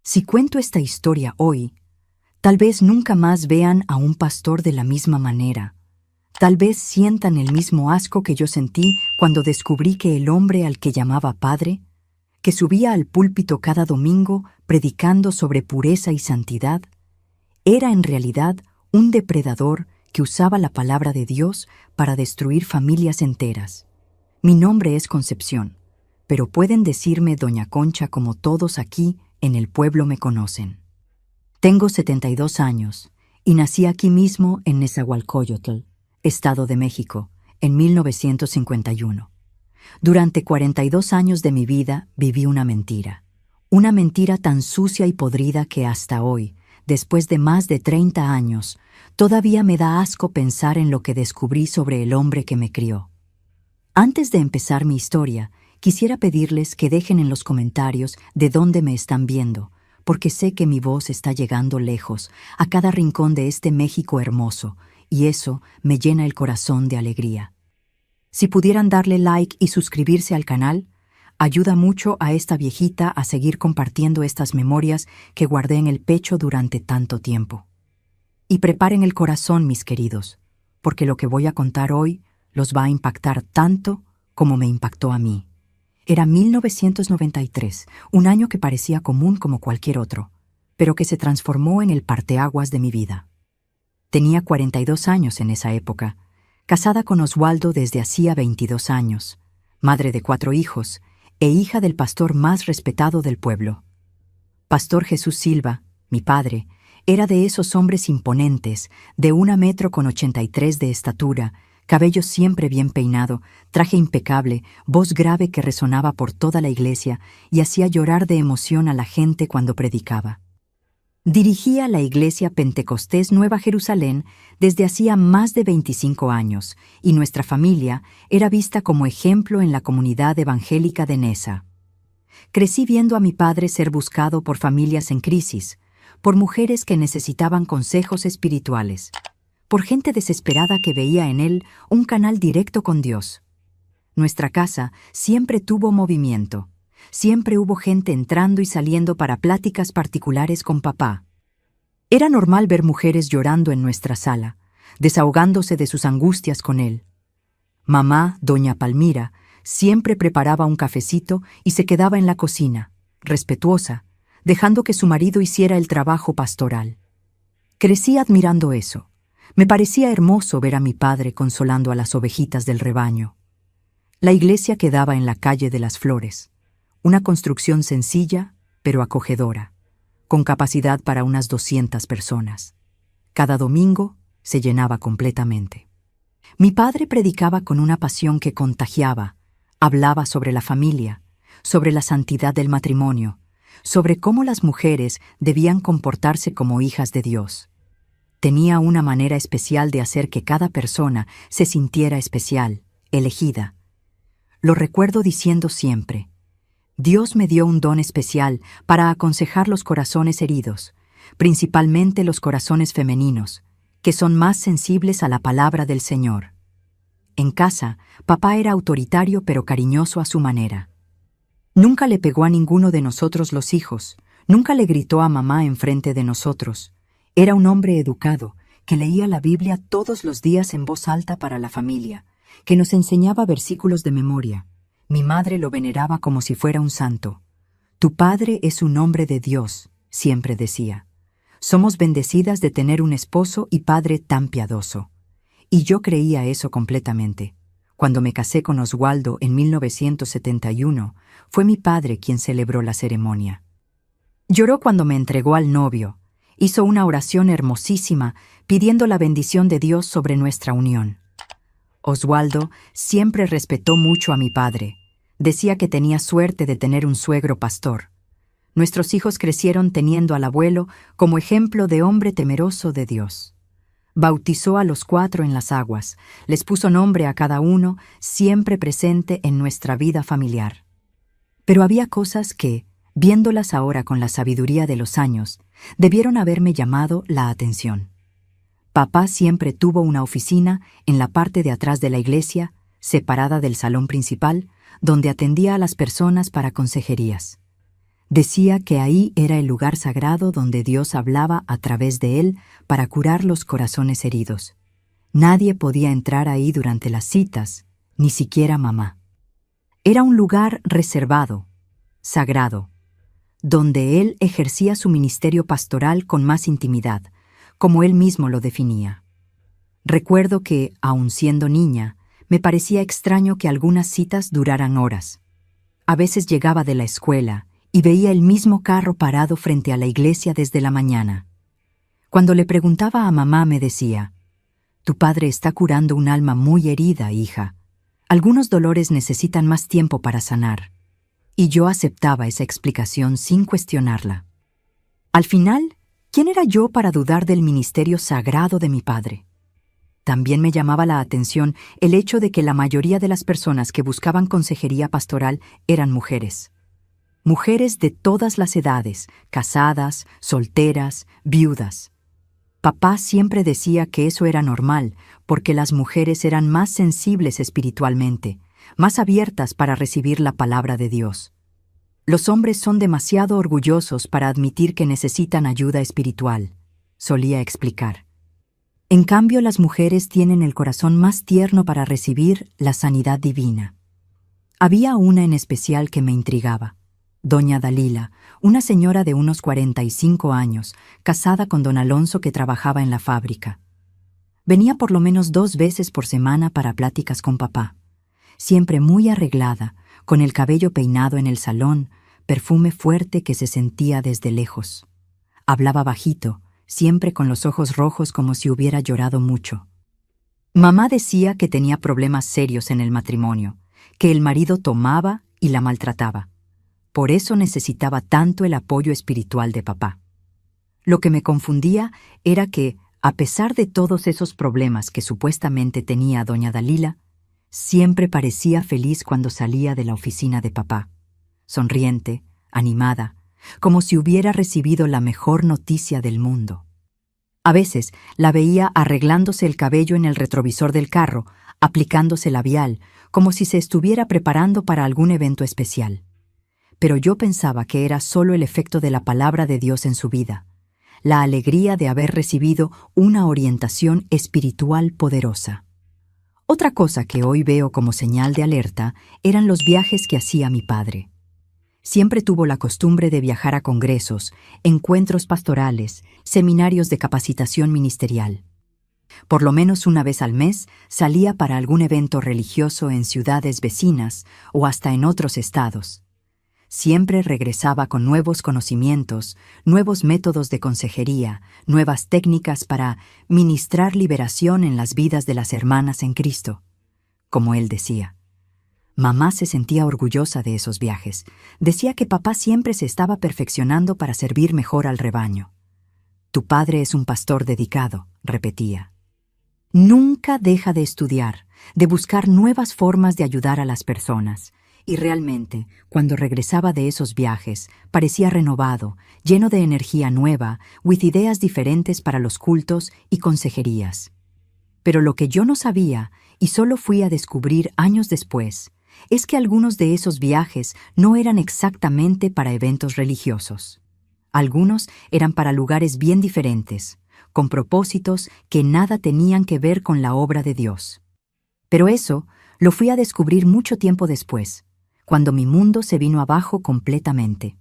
Si cuento esta historia hoy, tal vez nunca más vean a un pastor de la misma manera. Tal vez sientan el mismo asco que yo sentí cuando descubrí que el hombre al que llamaba padre, que subía al púlpito cada domingo predicando sobre pureza y santidad, era en realidad un depredador que usaba la palabra de Dios para destruir familias enteras. Mi nombre es Concepción, pero pueden decirme Doña Concha como todos aquí en el pueblo me conocen. Tengo 72 años y nací aquí mismo en Nezahualcóyotl, Estado de México, en 1951. Durante 42 años de mi vida viví una mentira tan sucia y podrida que hasta hoy, después de más de 30 años, todavía me da asco pensar en lo que descubrí sobre el hombre que me crió. Antes de empezar mi historia, quisiera pedirles que dejen en los comentarios de dónde me están viendo, porque sé que mi voz está llegando lejos, a cada rincón de este México hermoso, y eso me llena el corazón de alegría. Si pudieran darle like y suscribirse al canal, ayuda mucho a esta viejita a seguir compartiendo estas memorias que guardé en el pecho durante tanto tiempo. Y preparen el corazón, mis queridos, porque lo que voy a contar hoy los va a impactar tanto como me impactó a mí. Era 1993, un año que parecía común como cualquier otro, pero que se transformó en el parteaguas de mi vida. Tenía 42 años en esa época, casada con Oswaldo desde hacía 22 años, madre de 4 hijos e hija del pastor más respetado del pueblo. Pastor Jesús Silva, mi padre, era de esos hombres imponentes, de 1,83 m de estatura, cabello siempre bien peinado, traje impecable, voz grave que resonaba por toda la iglesia y hacía llorar de emoción a la gente cuando predicaba. Dirigía la iglesia Pentecostés Nueva Jerusalén desde hacía más de 25 años y nuestra familia era vista como ejemplo en la comunidad evangélica de Neza. Crecí viendo a mi padre ser buscado por familias en crisis, por mujeres que necesitaban consejos espirituales, por gente desesperada que veía en él un canal directo con Dios. Nuestra casa siempre tuvo movimiento. Siempre hubo gente entrando y saliendo para pláticas particulares con papá. Era normal ver mujeres llorando en nuestra sala, desahogándose de sus angustias con él. Mamá, doña Palmira, siempre preparaba un cafecito y se quedaba en la cocina, respetuosa, dejando que su marido hiciera el trabajo pastoral. Crecí admirando eso. Me parecía hermoso ver a mi padre consolando a las ovejitas del rebaño. La iglesia quedaba en la calle de las Flores, una construcción sencilla, pero acogedora, con capacidad para unas 200 personas. Cada domingo se llenaba completamente. Mi padre predicaba con una pasión que contagiaba, hablaba sobre la familia, sobre la santidad del matrimonio, sobre cómo las mujeres debían comportarse como hijas de Dios. Tenía una manera especial de hacer que cada persona se sintiera especial, elegida. Lo recuerdo diciendo siempre: Dios me dio un don especial para aconsejar los corazones heridos, principalmente los corazones femeninos, que son más sensibles a la palabra del Señor. En casa, papá era autoritario pero cariñoso a su manera. Nunca le pegó a ninguno de nosotros los hijos, nunca le gritó a mamá enfrente de nosotros. Era un hombre educado, que leía la Biblia todos los días en voz alta para la familia, que nos enseñaba versículos de memoria. Mi madre lo veneraba como si fuera un santo. Tu padre es un hombre de Dios, siempre decía. Somos bendecidas de tener un esposo y padre tan piadoso. Y yo creía eso completamente. Cuando me casé con Oswaldo en 1971, fue mi padre quien celebró la ceremonia. Lloró cuando me entregó al novio. Hizo una oración hermosísima pidiendo la bendición de Dios sobre nuestra unión. Oswaldo siempre respetó mucho a mi padre. Decía que tenía suerte de tener un suegro pastor. Nuestros hijos crecieron teniendo al abuelo como ejemplo de hombre temeroso de Dios. Bautizó a los 4 en las aguas, les puso nombre a cada uno, siempre presente en nuestra vida familiar. Pero había cosas que, viéndolas ahora con la sabiduría de los años, debieron haberme llamado la atención. Papá siempre tuvo una oficina en la parte de atrás de la iglesia, separada del salón principal, donde atendía a las personas para consejerías. Decía que ahí era el lugar sagrado donde Dios hablaba a través de él para curar los corazones heridos. Nadie podía entrar ahí durante las citas, ni siquiera mamá. Era un lugar reservado, sagrado, donde él ejercía su ministerio pastoral con más intimidad, como él mismo lo definía. Recuerdo que, aun siendo niña, me parecía extraño que algunas citas duraran horas. A veces llegaba de la escuela y veía el mismo carro parado frente a la iglesia desde la mañana. Cuando le preguntaba a mamá me decía: «Tu padre está curando un alma muy herida, hija. Algunos dolores necesitan más tiempo para sanar». Y yo aceptaba esa explicación sin cuestionarla. Al final, ¿quién era yo para dudar del ministerio sagrado de mi padre? También me llamaba la atención el hecho de que la mayoría de las personas que buscaban consejería pastoral eran mujeres. Mujeres de todas las edades, casadas, solteras, viudas. Papá siempre decía que eso era normal, porque las mujeres eran más sensibles espiritualmente, más abiertas para recibir la palabra de Dios. Los hombres son demasiado orgullosos para admitir que necesitan ayuda espiritual, solía explicar. En cambio, las mujeres tienen el corazón más tierno para recibir la sanidad divina. Había una en especial que me intrigaba. Doña Dalila, una señora de unos 45 años, casada con don Alonso que trabajaba en la fábrica. Venía por lo menos 2 veces por semana para pláticas con papá. Siempre muy arreglada, con el cabello peinado en el salón, perfume fuerte que se sentía desde lejos. Hablaba bajito, siempre con los ojos rojos como si hubiera llorado mucho. Mamá decía que tenía problemas serios en el matrimonio, que el marido tomaba y la maltrataba. Por eso necesitaba tanto el apoyo espiritual de papá. Lo que me confundía era que, a pesar de todos esos problemas que supuestamente tenía doña Dalila, siempre parecía feliz cuando salía de la oficina de papá, sonriente, animada, como si hubiera recibido la mejor noticia del mundo. A veces la veía arreglándose el cabello en el retrovisor del carro, aplicándose labial, como si se estuviera preparando para algún evento especial. Pero yo pensaba que era solo el efecto de la palabra de Dios en su vida, la alegría de haber recibido una orientación espiritual poderosa. Otra cosa que hoy veo como señal de alerta eran los viajes que hacía mi padre. Siempre tuvo la costumbre de viajar a congresos, encuentros pastorales, seminarios de capacitación ministerial. Por lo menos una vez al mes salía para algún evento religioso en ciudades vecinas o hasta en otros estados. Siempre regresaba con nuevos conocimientos, nuevos métodos de consejería, nuevas técnicas para ministrar liberación en las vidas de las hermanas en Cristo. Como él decía. Mamá se sentía orgullosa de esos viajes. Decía que papá siempre se estaba perfeccionando para servir mejor al rebaño. «Tu padre es un pastor dedicado», repetía. Nunca deja de estudiar, de buscar nuevas formas de ayudar a las personas. Y realmente, cuando regresaba de esos viajes, parecía renovado, lleno de energía nueva, with ideas diferentes para los cultos y consejerías. Pero lo que yo no sabía, y solo fui a descubrir años después, es que algunos de esos viajes no eran exactamente para eventos religiosos. Algunos eran para lugares bien diferentes, con propósitos que nada tenían que ver con la obra de Dios. Pero eso lo fui a descubrir mucho tiempo después, cuando mi mundo se vino abajo completamente.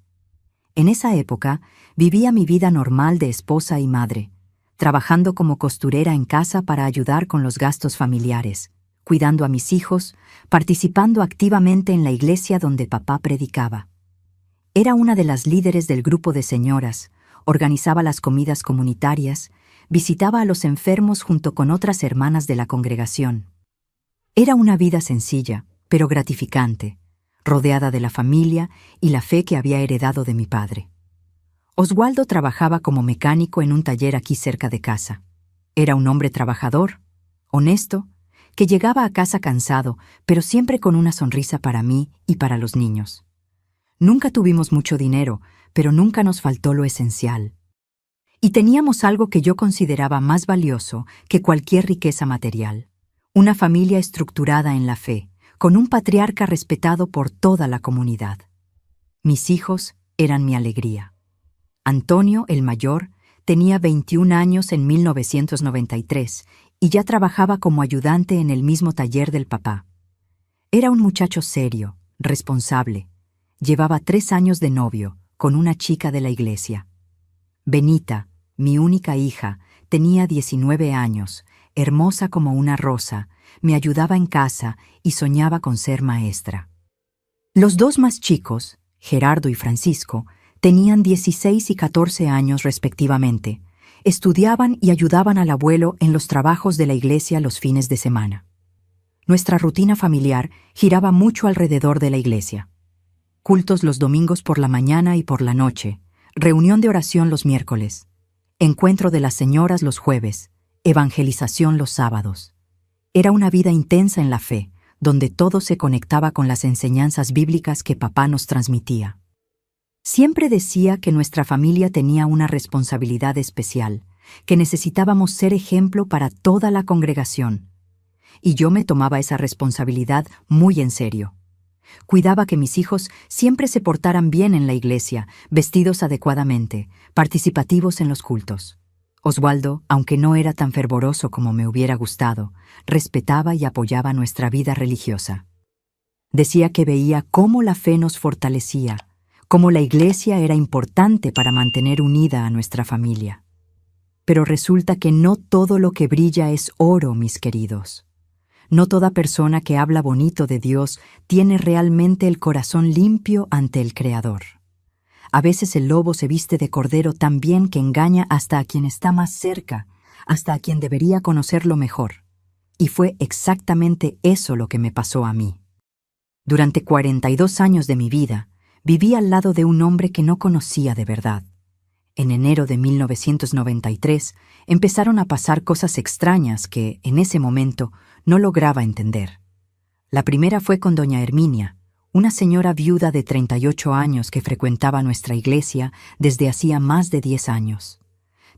En esa época vivía mi vida normal de esposa y madre, trabajando como costurera en casa para ayudar con los gastos familiares, cuidando a mis hijos, participando activamente en la iglesia donde papá predicaba. Era una de las líderes del grupo de señoras, organizaba las comidas comunitarias, visitaba a los enfermos junto con otras hermanas de la congregación. Era una vida sencilla, pero gratificante, rodeada de la familia y la fe que había heredado de mi padre. Oswaldo trabajaba como mecánico en un taller aquí cerca de casa. Era un hombre trabajador, honesto, que llegaba a casa cansado, pero siempre con una sonrisa para mí y para los niños. Nunca tuvimos mucho dinero, pero nunca nos faltó lo esencial. Y teníamos algo que yo consideraba más valioso que cualquier riqueza material: una familia estructurada en la fe, con un patriarca respetado por toda la comunidad. Mis hijos eran mi alegría. Antonio, el mayor, tenía 21 años en 1993 y ya trabajaba como ayudante en el mismo taller del papá. Era un muchacho serio, responsable. Llevaba 3 años de novio con una chica de la iglesia. Benita, mi única hija, tenía 19 años, hermosa como una rosa, me ayudaba en casa y soñaba con ser maestra. Los dos más chicos, Gerardo y Francisco, tenían 16 y 14 años respectivamente. Estudiaban y ayudaban al abuelo en los trabajos de la iglesia los fines de semana. Nuestra rutina familiar giraba mucho alrededor de la iglesia. Cultos los domingos por la mañana y por la noche, reunión de oración los miércoles, encuentro de las señoras los jueves, evangelización los sábados. Era una vida intensa en la fe, donde todo se conectaba con las enseñanzas bíblicas que papá nos transmitía. Siempre decía que nuestra familia tenía una responsabilidad especial, que necesitábamos ser ejemplo para toda la congregación. Y yo me tomaba esa responsabilidad muy en serio. Cuidaba que mis hijos siempre se portaran bien en la iglesia, vestidos adecuadamente, participativos en los cultos. Oswaldo, aunque no era tan fervoroso como me hubiera gustado, respetaba y apoyaba nuestra vida religiosa. Decía que veía cómo la fe nos fortalecía, cómo la iglesia era importante para mantener unida a nuestra familia. Pero resulta que no todo lo que brilla es oro, mis queridos. No toda persona que habla bonito de Dios tiene realmente el corazón limpio ante el Creador. A veces el lobo se viste de cordero tan bien que engaña hasta a quien está más cerca, hasta a quien debería conocerlo mejor. Y fue exactamente eso lo que me pasó a mí. Durante 42 años de mi vida, viví al lado de un hombre que no conocía de verdad. En enero de 1993 empezaron a pasar cosas extrañas que, en ese momento, no lograba entender. La primera fue con doña Herminia, una señora viuda de 38 años que frecuentaba nuestra iglesia desde hacía más de 10 años.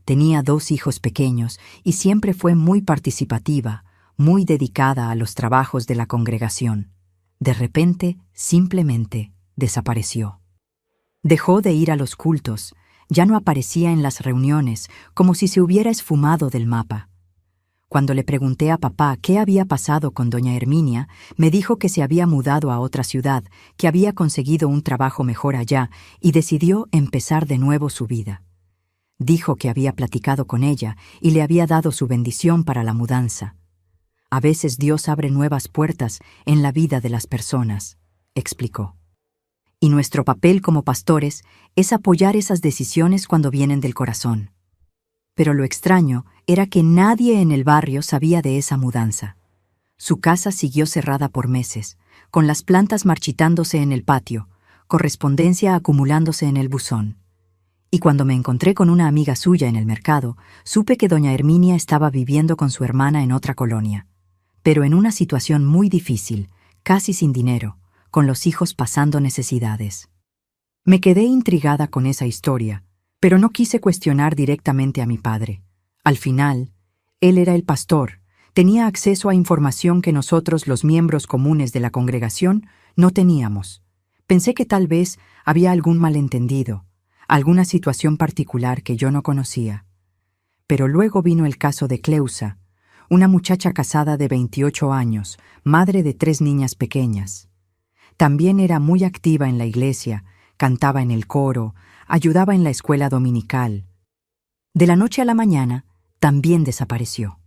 Tenía 2 hijos pequeños y siempre fue muy participativa, muy dedicada a los trabajos de la congregación. De repente, simplemente, desapareció. Dejó de ir a los cultos, ya no aparecía en las reuniones, como si se hubiera esfumado del mapa. Cuando le pregunté a papá qué había pasado con doña Herminia, me dijo que se había mudado a otra ciudad, que había conseguido un trabajo mejor allá y decidió empezar de nuevo su vida. Dijo que había platicado con ella y le había dado su bendición para la mudanza. A veces Dios abre nuevas puertas en la vida de las personas, explicó. Y nuestro papel como pastores es apoyar esas decisiones cuando vienen del corazón. Pero lo extraño era que nadie en el barrio sabía de esa mudanza. Su casa siguió cerrada por meses, con las plantas marchitándose en el patio, correspondencia acumulándose en el buzón. Y cuando me encontré con una amiga suya en el mercado, supe que doña Herminia estaba viviendo con su hermana en otra colonia, pero en una situación muy difícil, casi sin dinero, con los hijos pasando necesidades. Me quedé intrigada con esa historia, pero no quise cuestionar directamente a mi padre. Al final, él era el pastor, tenía acceso a información que nosotros, los miembros comunes de la congregación, no teníamos. Pensé que tal vez había algún malentendido, alguna situación particular que yo no conocía. Pero luego vino el caso de Cleusa, una muchacha casada de 28 años, madre de 3 niñas pequeñas. También era muy activa en la iglesia, cantaba en el coro, ayudaba en la escuela dominical. De la noche a la mañana, también desapareció.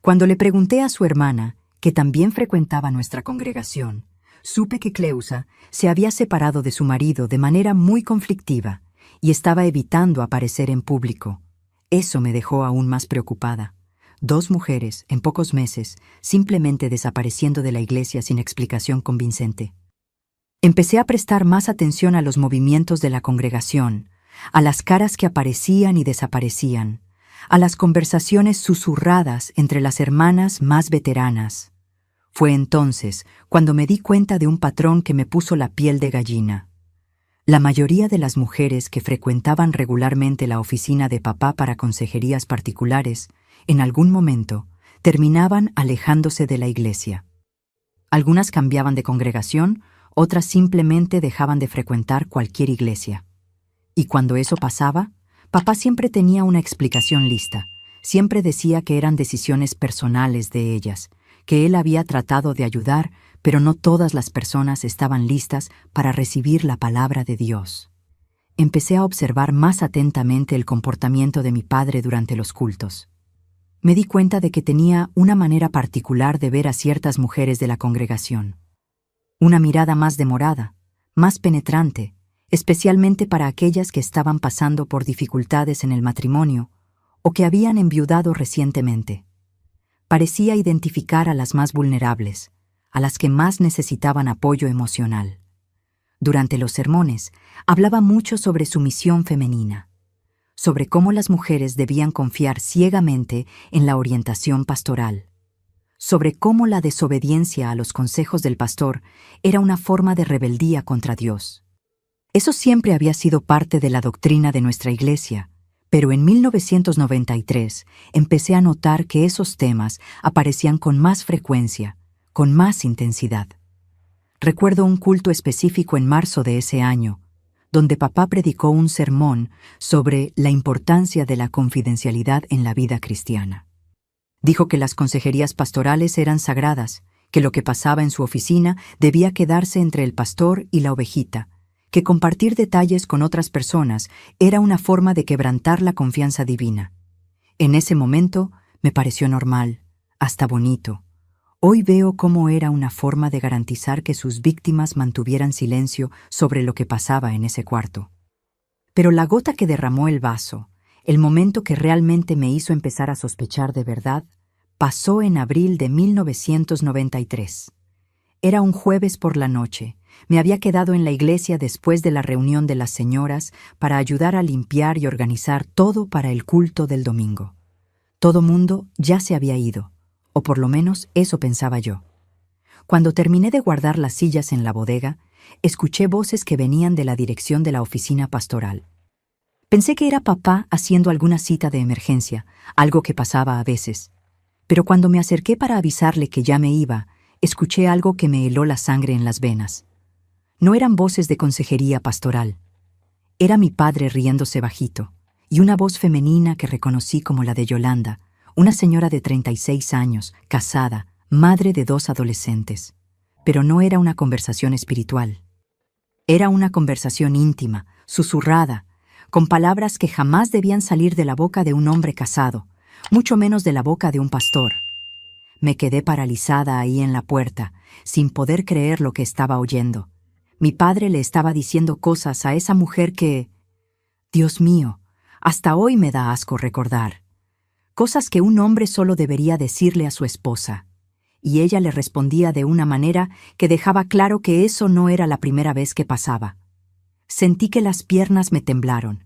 Cuando le pregunté a su hermana, que también frecuentaba nuestra congregación, supe que Cleusa se había separado de su marido de manera muy conflictiva y estaba evitando aparecer en público. Eso me dejó aún más preocupada. 2 mujeres, en pocos meses, simplemente desapareciendo de la iglesia sin explicación convincente. Empecé a prestar más atención a los movimientos de la congregación, a las caras que aparecían y desaparecían, a las conversaciones susurradas entre las hermanas más veteranas. Fue entonces cuando me di cuenta de un patrón que me puso la piel de gallina. La mayoría de las mujeres que frecuentaban regularmente la oficina de papá para consejerías particulares, en algún momento, terminaban alejándose de la iglesia. Algunas cambiaban de congregación, otras simplemente dejaban de frecuentar cualquier iglesia. Y cuando eso pasaba, papá siempre tenía una explicación lista. Siempre decía que eran decisiones personales de ellas, que él había tratado de ayudar, pero no todas las personas estaban listas para recibir la palabra de Dios. Empecé a observar más atentamente el comportamiento de mi padre durante los cultos. Me di cuenta de que tenía una manera particular de ver a ciertas mujeres de la congregación. Una mirada más demorada, más penetrante, especialmente para aquellas que estaban pasando por dificultades en el matrimonio o que habían enviudado recientemente. Parecía identificar a las más vulnerables, a las que más necesitaban apoyo emocional. Durante los sermones, hablaba mucho sobre su misión femenina, sobre cómo las mujeres debían confiar ciegamente en la orientación pastoral, sobre cómo la desobediencia a los consejos del pastor era una forma de rebeldía contra Dios. Eso siempre había sido parte de la doctrina de nuestra iglesia, pero en 1993 empecé a notar que esos temas aparecían con más frecuencia, con más intensidad. Recuerdo un culto específico en marzo de ese año, donde papá predicó un sermón sobre la importancia de la confidencialidad en la vida cristiana. Dijo que las consejerías pastorales eran sagradas, que lo que pasaba en su oficina debía quedarse entre el pastor y la ovejita, que compartir detalles con otras personas era una forma de quebrantar la confianza divina. En ese momento me pareció normal, hasta bonito. Hoy veo cómo era una forma de garantizar que sus víctimas mantuvieran silencio sobre lo que pasaba en ese cuarto. Pero la gota que derramó el vaso, el momento que realmente me hizo empezar a sospechar de verdad, pasó en abril de 1993. Era un jueves por la noche. Me había quedado en la iglesia después de la reunión de las señoras para ayudar a limpiar y organizar todo para el culto del domingo. Todo mundo ya se había ido, o por lo menos eso pensaba yo. Cuando terminé de guardar las sillas en la bodega, escuché voces que venían de la dirección de la oficina pastoral. Pensé que era papá haciendo alguna cita de emergencia, algo que pasaba a veces. Pero cuando me acerqué para avisarle que ya me iba, escuché algo que me heló la sangre en las venas. No eran voces de consejería pastoral. Era mi padre riéndose bajito, y una voz femenina que reconocí como la de Yolanda, una señora de 36 años, casada, madre de 2 adolescentes. Pero no era una conversación espiritual. Era una conversación íntima, susurrada, con palabras que jamás debían salir de la boca de un hombre casado, mucho menos de la boca de un pastor. Me quedé paralizada ahí en la puerta, sin poder creer lo que estaba oyendo. Mi padre le estaba diciendo cosas a esa mujer que, Dios mío, hasta hoy me da asco recordar. Cosas que un hombre solo debería decirle a su esposa. Y ella le respondía de una manera que dejaba claro que eso no era la primera vez que pasaba. Sentí que las piernas me temblaron.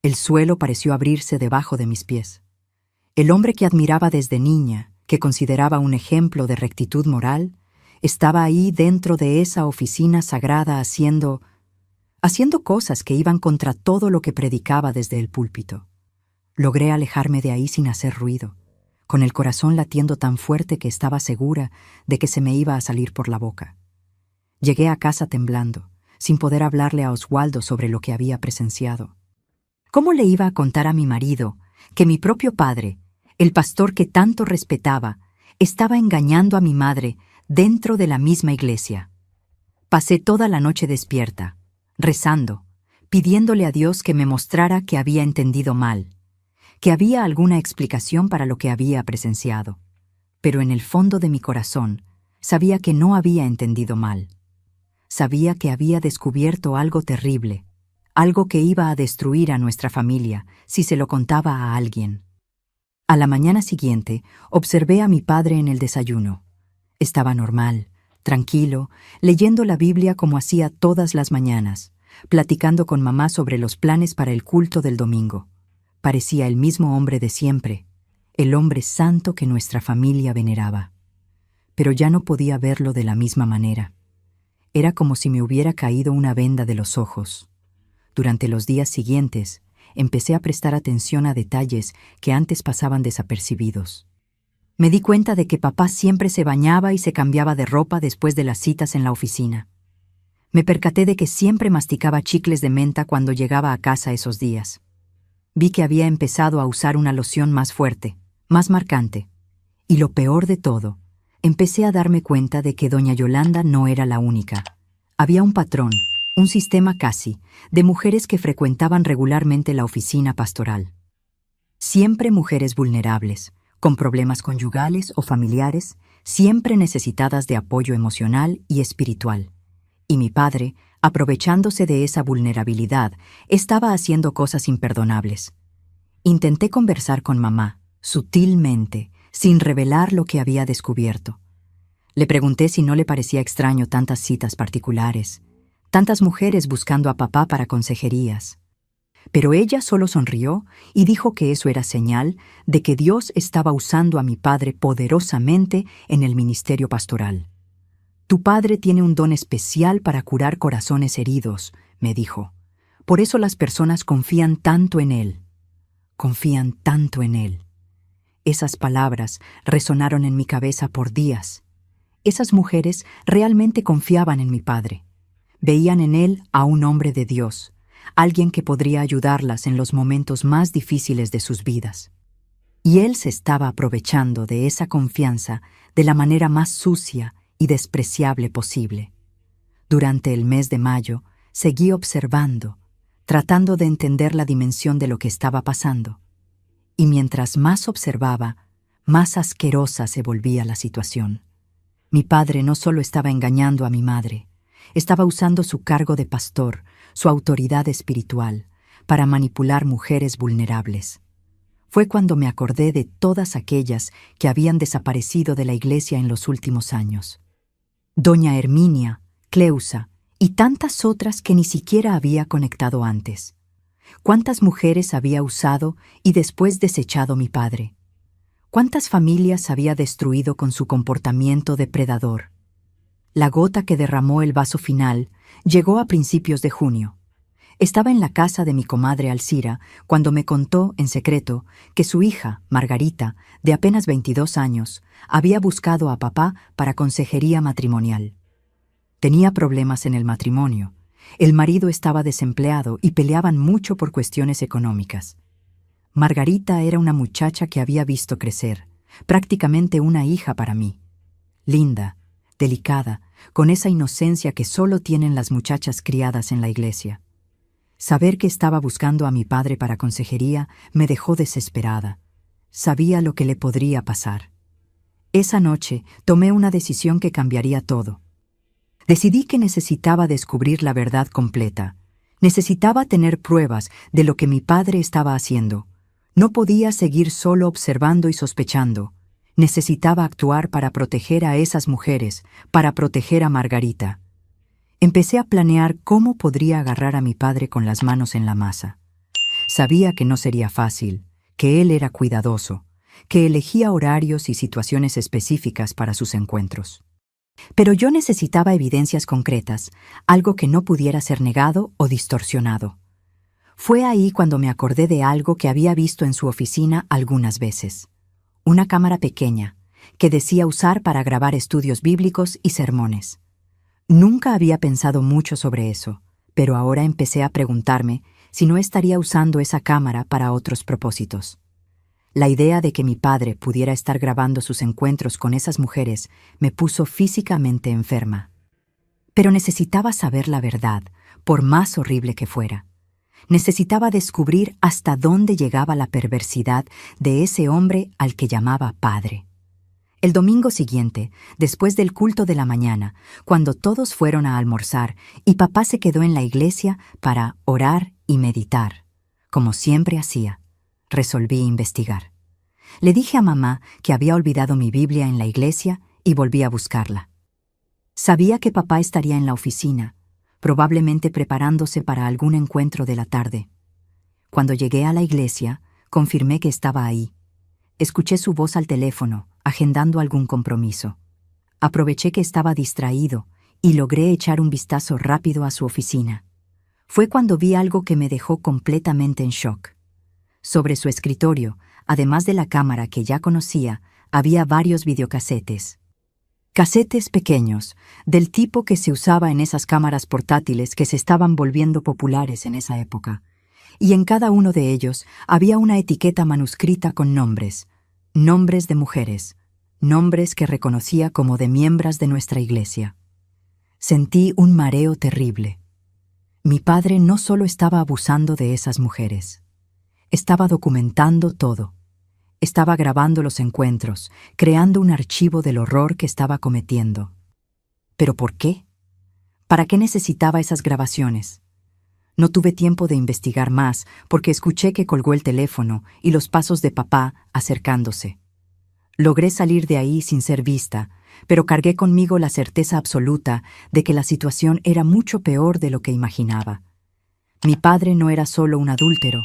El suelo pareció abrirse debajo de mis pies. El hombre que admiraba desde niña, que consideraba un ejemplo de rectitud moral, estaba ahí dentro de esa oficina sagrada haciendo cosas que iban contra todo lo que predicaba desde el púlpito. Logré alejarme de ahí sin hacer ruido, con el corazón latiendo tan fuerte que estaba segura de que se me iba a salir por la boca. Llegué a casa temblando, sin poder hablarle a Oswaldo sobre lo que había presenciado. ¿Cómo le iba a contar a mi marido que mi propio padre, el pastor que tanto respetaba, estaba engañando a mi madre dentro de la misma iglesia? Pasé toda la noche despierta, rezando, pidiéndole a Dios que me mostrara que había entendido mal, que había alguna explicación para lo que había presenciado. Pero en el fondo de mi corazón sabía que no había entendido mal. Sabía que había descubierto algo terrible, algo que iba a destruir a nuestra familia si se lo contaba a alguien. A la mañana siguiente, observé a mi padre en el desayuno. Estaba normal, tranquilo, leyendo la Biblia como hacía todas las mañanas, platicando con mamá sobre los planes para el culto del domingo. Parecía el mismo hombre de siempre, el hombre santo que nuestra familia veneraba. Pero ya no podía verlo de la misma manera. Era como si me hubiera caído una venda de los ojos. Durante los días siguientes, empecé a prestar atención a detalles que antes pasaban desapercibidos. Me di cuenta de que papá siempre se bañaba y se cambiaba de ropa después de las citas en la oficina. Me percaté de que siempre masticaba chicles de menta cuando llegaba a casa esos días. Vi que había empezado a usar una loción más fuerte, más marcante. Y lo peor de todo, empecé a darme cuenta de que doña Yolanda no era la única. Había un patrón, un sistema casi, de mujeres que frecuentaban regularmente la oficina pastoral. Siempre mujeres vulnerables, con problemas conyugales o familiares, siempre necesitadas de apoyo emocional y espiritual. Y mi padre, aprovechándose de esa vulnerabilidad, estaba haciendo cosas imperdonables. Intenté conversar con mamá, sutilmente, sin revelar lo que había descubierto. Le pregunté si no le parecía extraño tantas citas particulares, tantas mujeres buscando a papá para consejerías. Pero ella solo sonrió y dijo que eso era señal de que Dios estaba usando a mi padre poderosamente en el ministerio pastoral. Tu padre tiene un don especial para curar corazones heridos, me dijo. Por eso las personas confían tanto en él. Confían tanto en él. Esas palabras resonaron en mi cabeza por días. Esas mujeres realmente confiaban en mi padre. Veían en él a un hombre de Dios, alguien que podría ayudarlas en los momentos más difíciles de sus vidas. Y él se estaba aprovechando de esa confianza de la manera más sucia y despreciable posible. Durante el mes de mayo, seguí observando, tratando de entender la dimensión de lo que estaba pasando. Y mientras más observaba, más asquerosa se volvía la situación. Mi padre no solo estaba engañando a mi madre, estaba usando su cargo de pastor, su autoridad espiritual, para manipular mujeres vulnerables. Fue cuando me acordé de todas aquellas que habían desaparecido de la iglesia en los últimos años. Doña Herminia, Cleusa y tantas otras que ni siquiera había conectado antes. ¿Cuántas mujeres había usado y después desechado mi padre? ¿Cuántas familias había destruido con su comportamiento depredador? La gota que derramó el vaso final llegó a principios de junio. Estaba en la casa de mi comadre Alcira cuando me contó, en secreto, que su hija, Margarita, de apenas 22 años, había buscado a papá para consejería matrimonial. Tenía problemas en el matrimonio. El marido estaba desempleado y peleaban mucho por cuestiones económicas. Margarita era una muchacha que había visto crecer, prácticamente una hija para mí. Linda, delicada, con esa inocencia que solo tienen las muchachas criadas en la iglesia. Saber que estaba buscando a mi padre para consejería me dejó desesperada. Sabía lo que le podría pasar. Esa noche tomé una decisión que cambiaría todo. Decidí que necesitaba descubrir la verdad completa. Necesitaba tener pruebas de lo que mi padre estaba haciendo. No podía seguir solo observando y sospechando. Necesitaba actuar para proteger a esas mujeres, para proteger a Margarita. Empecé a planear cómo podría agarrar a mi padre con las manos en la masa. Sabía que no sería fácil, que él era cuidadoso, que elegía horarios y situaciones específicas para sus encuentros. Pero yo necesitaba evidencias concretas, algo que no pudiera ser negado o distorsionado. Fue ahí cuando me acordé de algo que había visto en su oficina algunas veces. Una cámara pequeña, que decía usar para grabar estudios bíblicos y sermones. Nunca había pensado mucho sobre eso, pero ahora empecé a preguntarme si no estaría usando esa cámara para otros propósitos. La idea de que mi padre pudiera estar grabando sus encuentros con esas mujeres me puso físicamente enferma. Pero necesitaba saber la verdad, por más horrible que fuera. Necesitaba descubrir hasta dónde llegaba la perversidad de ese hombre al que llamaba padre. El domingo siguiente, después del culto de la mañana, cuando todos fueron a almorzar y papá se quedó en la iglesia para orar y meditar, como siempre hacía, resolví investigar. Le dije a mamá que había olvidado mi Biblia en la iglesia y volví a buscarla. Sabía que papá estaría en la oficina, probablemente preparándose para algún encuentro de la tarde. Cuando llegué a la iglesia, confirmé que estaba ahí. Escuché su voz al teléfono, agendando algún compromiso. Aproveché que estaba distraído y logré echar un vistazo rápido a su oficina. Fue cuando vi algo que me dejó completamente en shock. Sobre su escritorio, además de la cámara que ya conocía, había varios videocasetes. Casetes pequeños, del tipo que se usaba en esas cámaras portátiles que se estaban volviendo populares en esa época. Y en cada uno de ellos había una etiqueta manuscrita con nombres de mujeres, nombres que reconocía como de miembros de nuestra iglesia. Sentí un mareo terrible. Mi padre no solo estaba abusando de esas mujeres, estaba documentando todo. Estaba grabando los encuentros, creando un archivo del horror que estaba cometiendo. ¿Pero por qué? ¿Para qué necesitaba esas grabaciones? No tuve tiempo de investigar más porque escuché que colgó el teléfono y los pasos de papá acercándose. Logré salir de ahí sin ser vista, pero cargué conmigo la certeza absoluta de que la situación era mucho peor de lo que imaginaba. Mi padre no era solo un adúltero,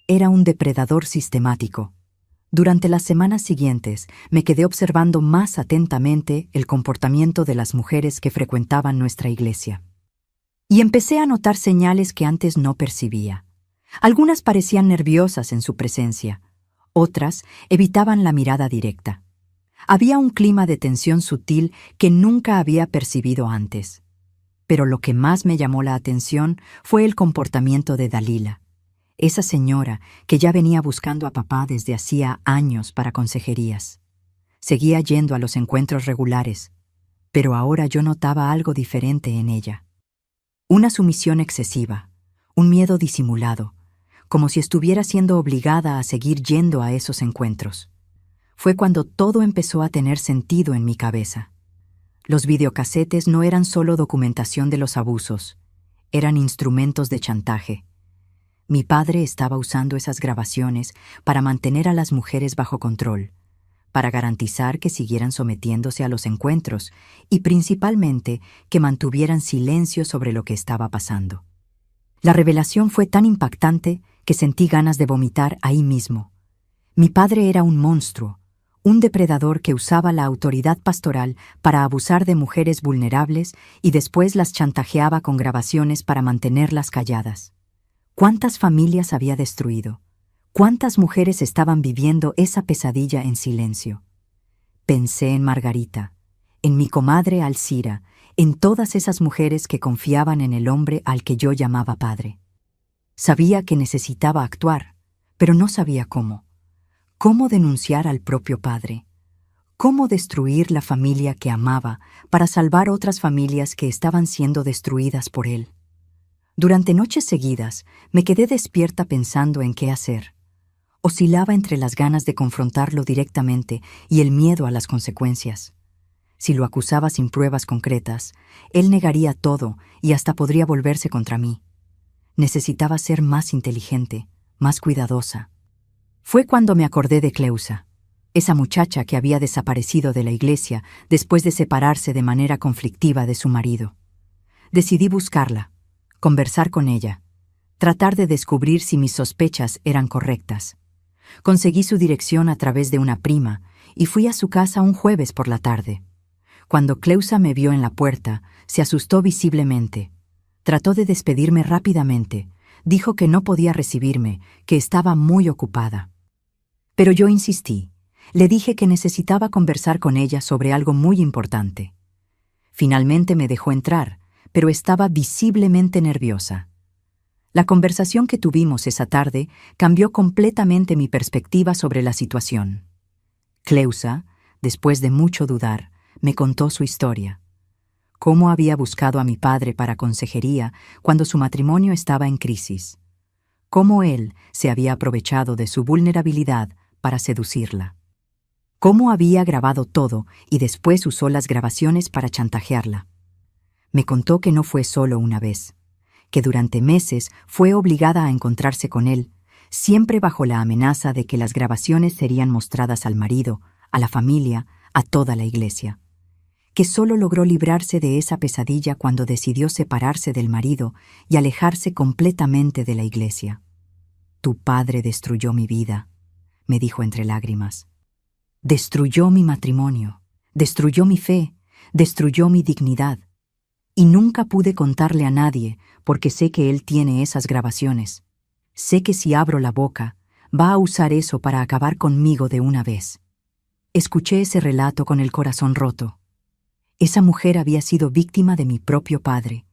era un depredador sistemático. Durante las semanas siguientes me quedé observando más atentamente el comportamiento de las mujeres que frecuentaban nuestra iglesia. Y empecé a notar señales que antes no percibía. Algunas parecían nerviosas en su presencia, otras evitaban la mirada directa. Había un clima de tensión sutil que nunca había percibido antes. Pero lo que más me llamó la atención fue el comportamiento de Dalila. Esa señora que ya venía buscando a papá desde hacía años para consejerías. Seguía yendo a los encuentros regulares, pero ahora yo notaba algo diferente en ella. Una sumisión excesiva, un miedo disimulado, como si estuviera siendo obligada a seguir yendo a esos encuentros. Fue cuando todo empezó a tener sentido en mi cabeza. Los videocasetes no eran solo documentación de los abusos, eran instrumentos de chantaje. Mi padre estaba usando esas grabaciones para mantener a las mujeres bajo control, para garantizar que siguieran sometiéndose a los encuentros y principalmente que mantuvieran silencio sobre lo que estaba pasando. La revelación fue tan impactante que sentí ganas de vomitar ahí mismo. Mi padre era un monstruo, un depredador que usaba la autoridad pastoral para abusar de mujeres vulnerables y después las chantajeaba con grabaciones para mantenerlas calladas. ¿Cuántas familias había destruido? ¿Cuántas mujeres estaban viviendo esa pesadilla en silencio? Pensé en Margarita, en mi comadre Alcira, en todas esas mujeres que confiaban en el hombre al que yo llamaba padre. Sabía que necesitaba actuar, pero no sabía cómo. ¿Cómo denunciar al propio padre? ¿Cómo destruir la familia que amaba para salvar otras familias que estaban siendo destruidas por él? Durante noches seguidas me quedé despierta pensando en qué hacer. Oscilaba entre las ganas de confrontarlo directamente y el miedo a las consecuencias. Si lo acusaba sin pruebas concretas, él negaría todo y hasta podría volverse contra mí. Necesitaba ser más inteligente, más cuidadosa. Fue cuando me acordé de Cleusa, esa muchacha que había desaparecido de la iglesia después de separarse de manera conflictiva de su marido. Decidí buscarla, conversar con ella, tratar de descubrir si mis sospechas eran correctas. Conseguí su dirección a través de una prima y fui a su casa un jueves por la tarde. Cuando Cleusa me vio en la puerta, se asustó visiblemente. Trató de despedirme rápidamente. Dijo que no podía recibirme, que estaba muy ocupada. Pero yo insistí. Le dije que necesitaba conversar con ella sobre algo muy importante. Finalmente me dejó entrar, pero estaba visiblemente nerviosa. La conversación que tuvimos esa tarde cambió completamente mi perspectiva sobre la situación. Cleusa, después de mucho dudar, me contó su historia. Cómo había buscado a mi padre para consejería cuando su matrimonio estaba en crisis. Cómo él se había aprovechado de su vulnerabilidad para seducirla. Cómo había grabado todo y después usó las grabaciones para chantajearla. Me contó que no fue solo una vez, que durante meses fue obligada a encontrarse con él, siempre bajo la amenaza de que las grabaciones serían mostradas al marido, a la familia, a toda la iglesia. Que solo logró librarse de esa pesadilla cuando decidió separarse del marido y alejarse completamente de la iglesia. Tu padre destruyó mi vida, me dijo entre lágrimas. Destruyó mi matrimonio, destruyó mi fe, destruyó mi dignidad. Y nunca pude contarle a nadie porque sé que él tiene esas grabaciones. Sé que si abro la boca, va a usar eso para acabar conmigo de una vez. Escuché ese relato con el corazón roto. Esa mujer había sido víctima de mi propio padre,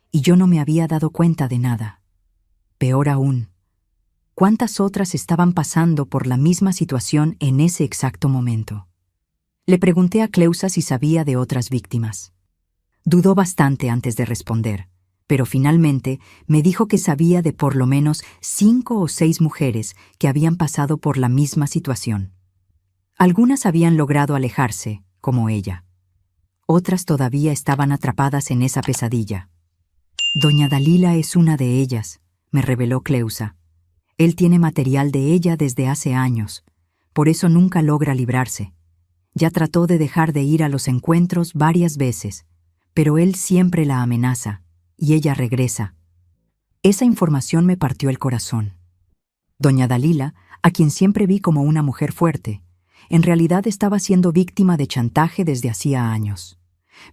y yo no me había dado cuenta de nada. Peor aún, ¿cuántas otras estaban pasando por la misma situación en ese exacto momento? Le pregunté a Cleusa si sabía de otras víctimas. Dudó bastante antes de responder, pero finalmente me dijo que sabía de por lo menos 5 o 6 mujeres que habían pasado por la misma situación. Algunas habían logrado alejarse, como ella. Otras todavía estaban atrapadas en esa pesadilla. Doña Dalila es una de ellas, me reveló Cleusa. Él tiene material de ella desde hace años, por eso nunca logra librarse. Ya trató de dejar de ir a los encuentros varias veces, pero él siempre la amenaza, y ella regresa. Esa información me partió el corazón. Doña Dalila, a quien siempre vi como una mujer fuerte, en realidad estaba siendo víctima de chantaje desde hacía años,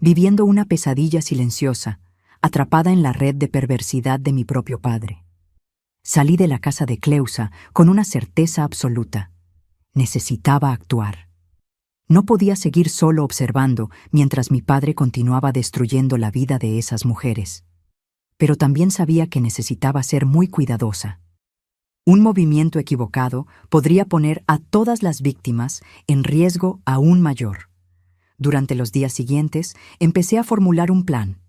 viviendo una pesadilla silenciosa, atrapada en la red de perversidad de mi propio padre. Salí de la casa de Cleusa con una certeza absoluta. Necesitaba actuar. No podía seguir solo observando mientras mi padre continuaba destruyendo la vida de esas mujeres. Pero también sabía que necesitaba ser muy cuidadosa. Un movimiento equivocado podría poner a todas las víctimas en riesgo aún mayor. Durante los días siguientes, empecé a formular un plan.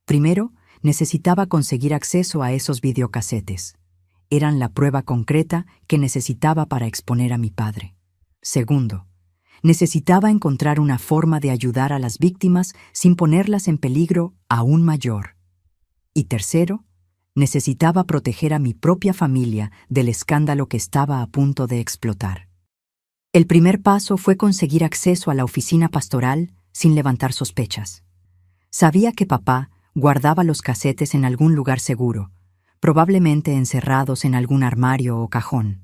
Primero, necesitaba conseguir acceso a esos videocasetes. Eran la prueba concreta que necesitaba para exponer a mi padre. Segundo, necesitaba encontrar una forma de ayudar a las víctimas sin ponerlas en peligro aún mayor. Y tercero, necesitaba proteger a mi propia familia del escándalo que estaba a punto de explotar. El primer paso fue conseguir acceso a la oficina pastoral sin levantar sospechas. Sabía que papá guardaba los casetes en algún lugar seguro, probablemente encerrados en algún armario o cajón.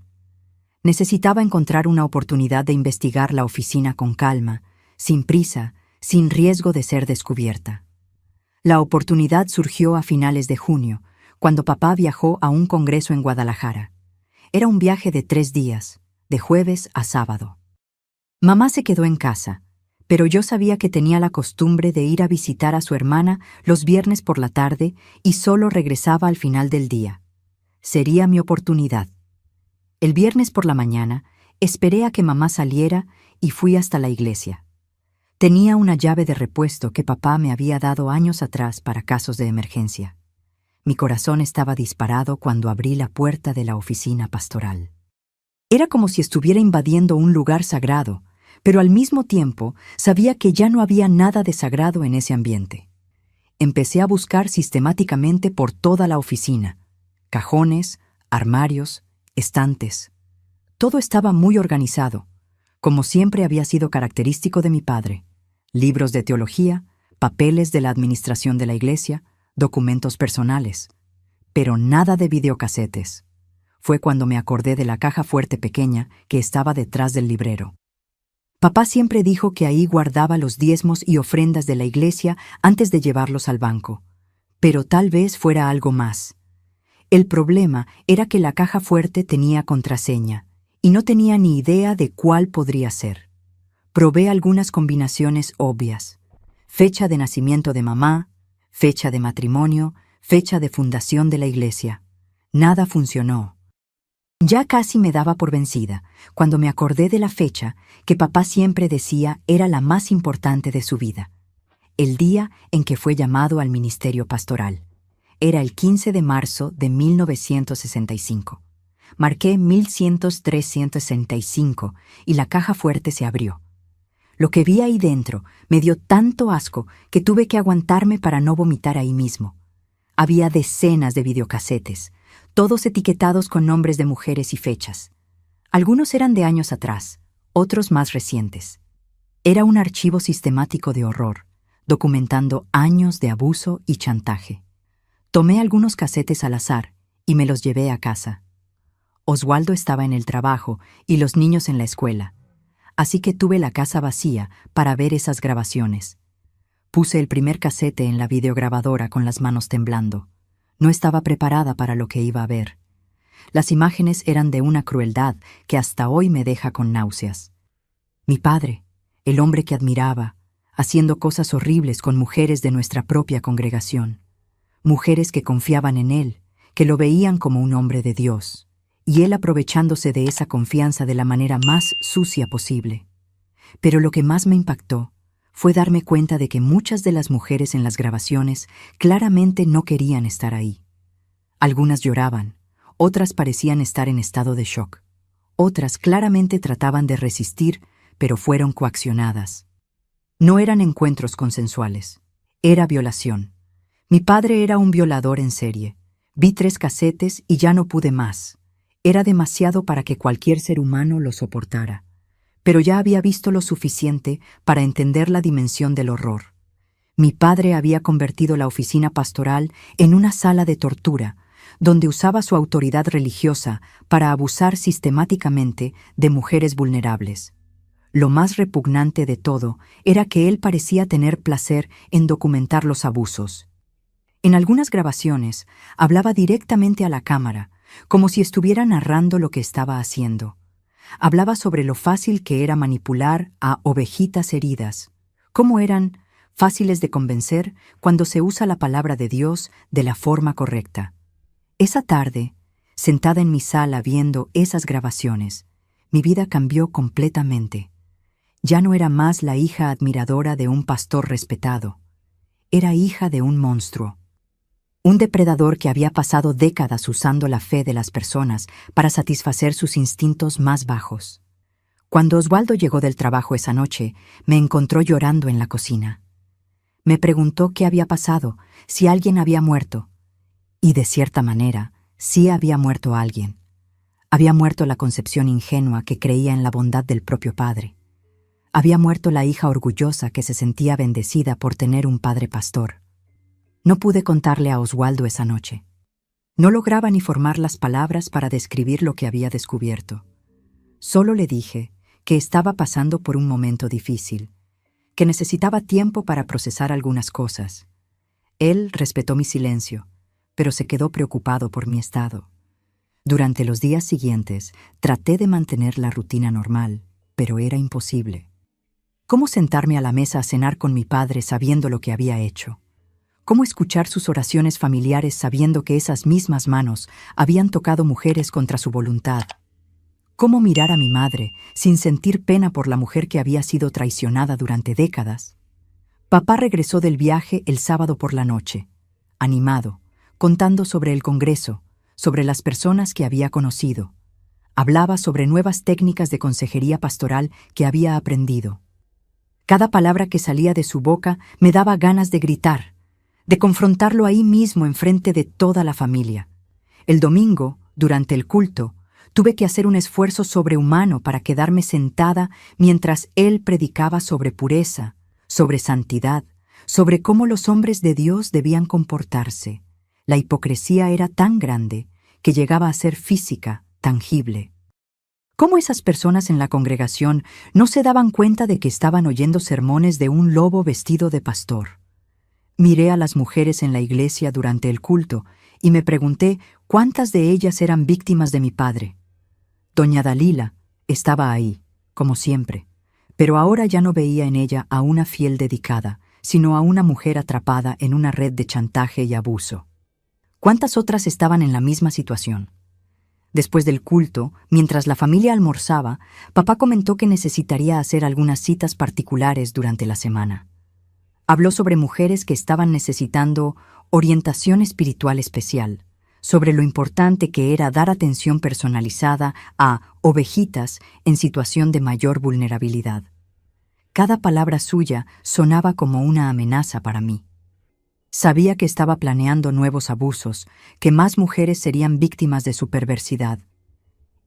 Necesitaba encontrar una oportunidad de investigar la oficina con calma, sin prisa, sin riesgo de ser descubierta. La oportunidad surgió a finales de junio, cuando papá viajó a un congreso en Guadalajara. Era un viaje de 3 días, de jueves a sábado. Mamá se quedó en casa, pero yo sabía que tenía la costumbre de ir a visitar a su hermana los viernes por la tarde y solo regresaba al final del día. Sería mi oportunidad. El viernes por la mañana, esperé a que mamá saliera y fui hasta la iglesia. Tenía una llave de repuesto que papá me había dado años atrás para casos de emergencia. Mi corazón estaba disparado cuando abrí la puerta de la oficina pastoral. Era como si estuviera invadiendo un lugar sagrado, pero al mismo tiempo sabía que ya no había nada de sagrado en ese ambiente. Empecé a buscar sistemáticamente por toda la oficina. Cajones, armarios, estantes. Todo estaba muy organizado, como siempre había sido característico de mi padre. Libros de teología, papeles de la administración de la iglesia, documentos personales. Pero nada de videocasetes. Fue cuando me acordé de la caja fuerte pequeña que estaba detrás del librero. Papá siempre dijo que ahí guardaba los diezmos y ofrendas de la iglesia antes de llevarlos al banco. Pero tal vez fuera algo más. El problema era que la caja fuerte tenía contraseña, y no tenía ni idea de cuál podría ser. Probé algunas combinaciones obvias. Fecha de nacimiento de mamá, fecha de matrimonio, fecha de fundación de la iglesia. Nada funcionó. Ya casi me daba por vencida, cuando me acordé de la fecha que papá siempre decía era la más importante de su vida. El día en que fue llamado al ministerio pastoral. Era el 15 de marzo de 1965. Marqué 1100-365 y la caja fuerte se abrió. Lo que vi ahí dentro me dio tanto asco que tuve que aguantarme para no vomitar ahí mismo. Había decenas de videocasetes, todos etiquetados con nombres de mujeres y fechas. Algunos eran de años atrás, otros más recientes. Era un archivo sistemático de horror, documentando años de abuso y chantaje. Tomé algunos casetes al azar y me los llevé a casa. Oswaldo estaba en el trabajo y los niños en la escuela, así que tuve la casa vacía para ver esas grabaciones. Puse el primer casete en la videograbadora con las manos temblando. No estaba preparada para lo que iba a ver. Las imágenes eran de una crueldad que hasta hoy me deja con náuseas. Mi padre, el hombre que admiraba, haciendo cosas horribles con mujeres de nuestra propia congregación, mujeres que confiaban en él, que lo veían como un hombre de Dios, y él aprovechándose de esa confianza de la manera más sucia posible. Pero lo que más me impactó fue darme cuenta de que muchas de las mujeres en las grabaciones claramente no querían estar ahí. Algunas lloraban, otras parecían estar en estado de shock. Otras claramente trataban de resistir, pero fueron coaccionadas. No eran encuentros consensuales. Era violación. Mi padre era un violador en serie. Vi 3 casetes y ya no pude más. Era demasiado para que cualquier ser humano lo soportara. Pero ya había visto lo suficiente para entender la dimensión del horror. Mi padre había convertido la oficina pastoral en una sala de tortura, donde usaba su autoridad religiosa para abusar sistemáticamente de mujeres vulnerables. Lo más repugnante de todo era que él parecía tener placer en documentar los abusos. En algunas grabaciones hablaba directamente a la cámara, como si estuviera narrando lo que estaba haciendo. Hablaba sobre lo fácil que era manipular a ovejitas heridas, cómo eran fáciles de convencer cuando se usa la palabra de Dios de la forma correcta. Esa tarde, sentada en mi sala viendo esas grabaciones, mi vida cambió completamente. Ya no era más la hija admiradora de un pastor respetado. Era hija de un monstruo. Un depredador que había pasado décadas usando la fe de las personas para satisfacer sus instintos más bajos. Cuando Oswaldo llegó del trabajo esa noche, me encontró llorando en la cocina. Me preguntó qué había pasado, si alguien había muerto. Y de cierta manera, sí había muerto alguien. Había muerto la concepción ingenua que creía en la bondad del propio padre. Había muerto la hija orgullosa que se sentía bendecida por tener un padre pastor. No pude contarle a Oswaldo esa noche. No lograba ni formar las palabras para describir lo que había descubierto. Solo le dije que estaba pasando por un momento difícil, que necesitaba tiempo para procesar algunas cosas. Él respetó mi silencio, pero se quedó preocupado por mi estado. Durante los días siguientes, traté de mantener la rutina normal, pero era imposible. ¿Cómo sentarme a la mesa a cenar con mi padre sabiendo lo que había hecho? ¿Cómo escuchar sus oraciones familiares sabiendo que esas mismas manos habían tocado mujeres contra su voluntad? ¿Cómo mirar a mi madre sin sentir pena por la mujer que había sido traicionada durante décadas? Papá regresó del viaje el sábado por la noche, animado, contando sobre el Congreso, sobre las personas que había conocido. Hablaba sobre nuevas técnicas de consejería pastoral que había aprendido. Cada palabra que salía de su boca me daba ganas de gritar, de confrontarlo ahí mismo enfrente de toda la familia. El domingo, durante el culto, tuve que hacer un esfuerzo sobrehumano para quedarme sentada mientras él predicaba sobre pureza, sobre santidad, sobre cómo los hombres de Dios debían comportarse. La hipocresía era tan grande que llegaba a ser física, tangible. ¿Cómo esas personas en la congregación no se daban cuenta de que estaban oyendo sermones de un lobo vestido de pastor? Miré a las mujeres en la iglesia durante el culto y me pregunté cuántas de ellas eran víctimas de mi padre. Doña Dalila estaba ahí, como siempre, pero ahora ya no veía en ella a una fiel dedicada, sino a una mujer atrapada en una red de chantaje y abuso. ¿Cuántas otras estaban en la misma situación? Después del culto, mientras la familia almorzaba, papá comentó que necesitaría hacer algunas citas particulares durante la semana. Habló sobre mujeres que estaban necesitando orientación espiritual especial, sobre lo importante que era dar atención personalizada a ovejitas en situación de mayor vulnerabilidad. Cada palabra suya sonaba como una amenaza para mí. Sabía que estaba planeando nuevos abusos, que más mujeres serían víctimas de su perversidad.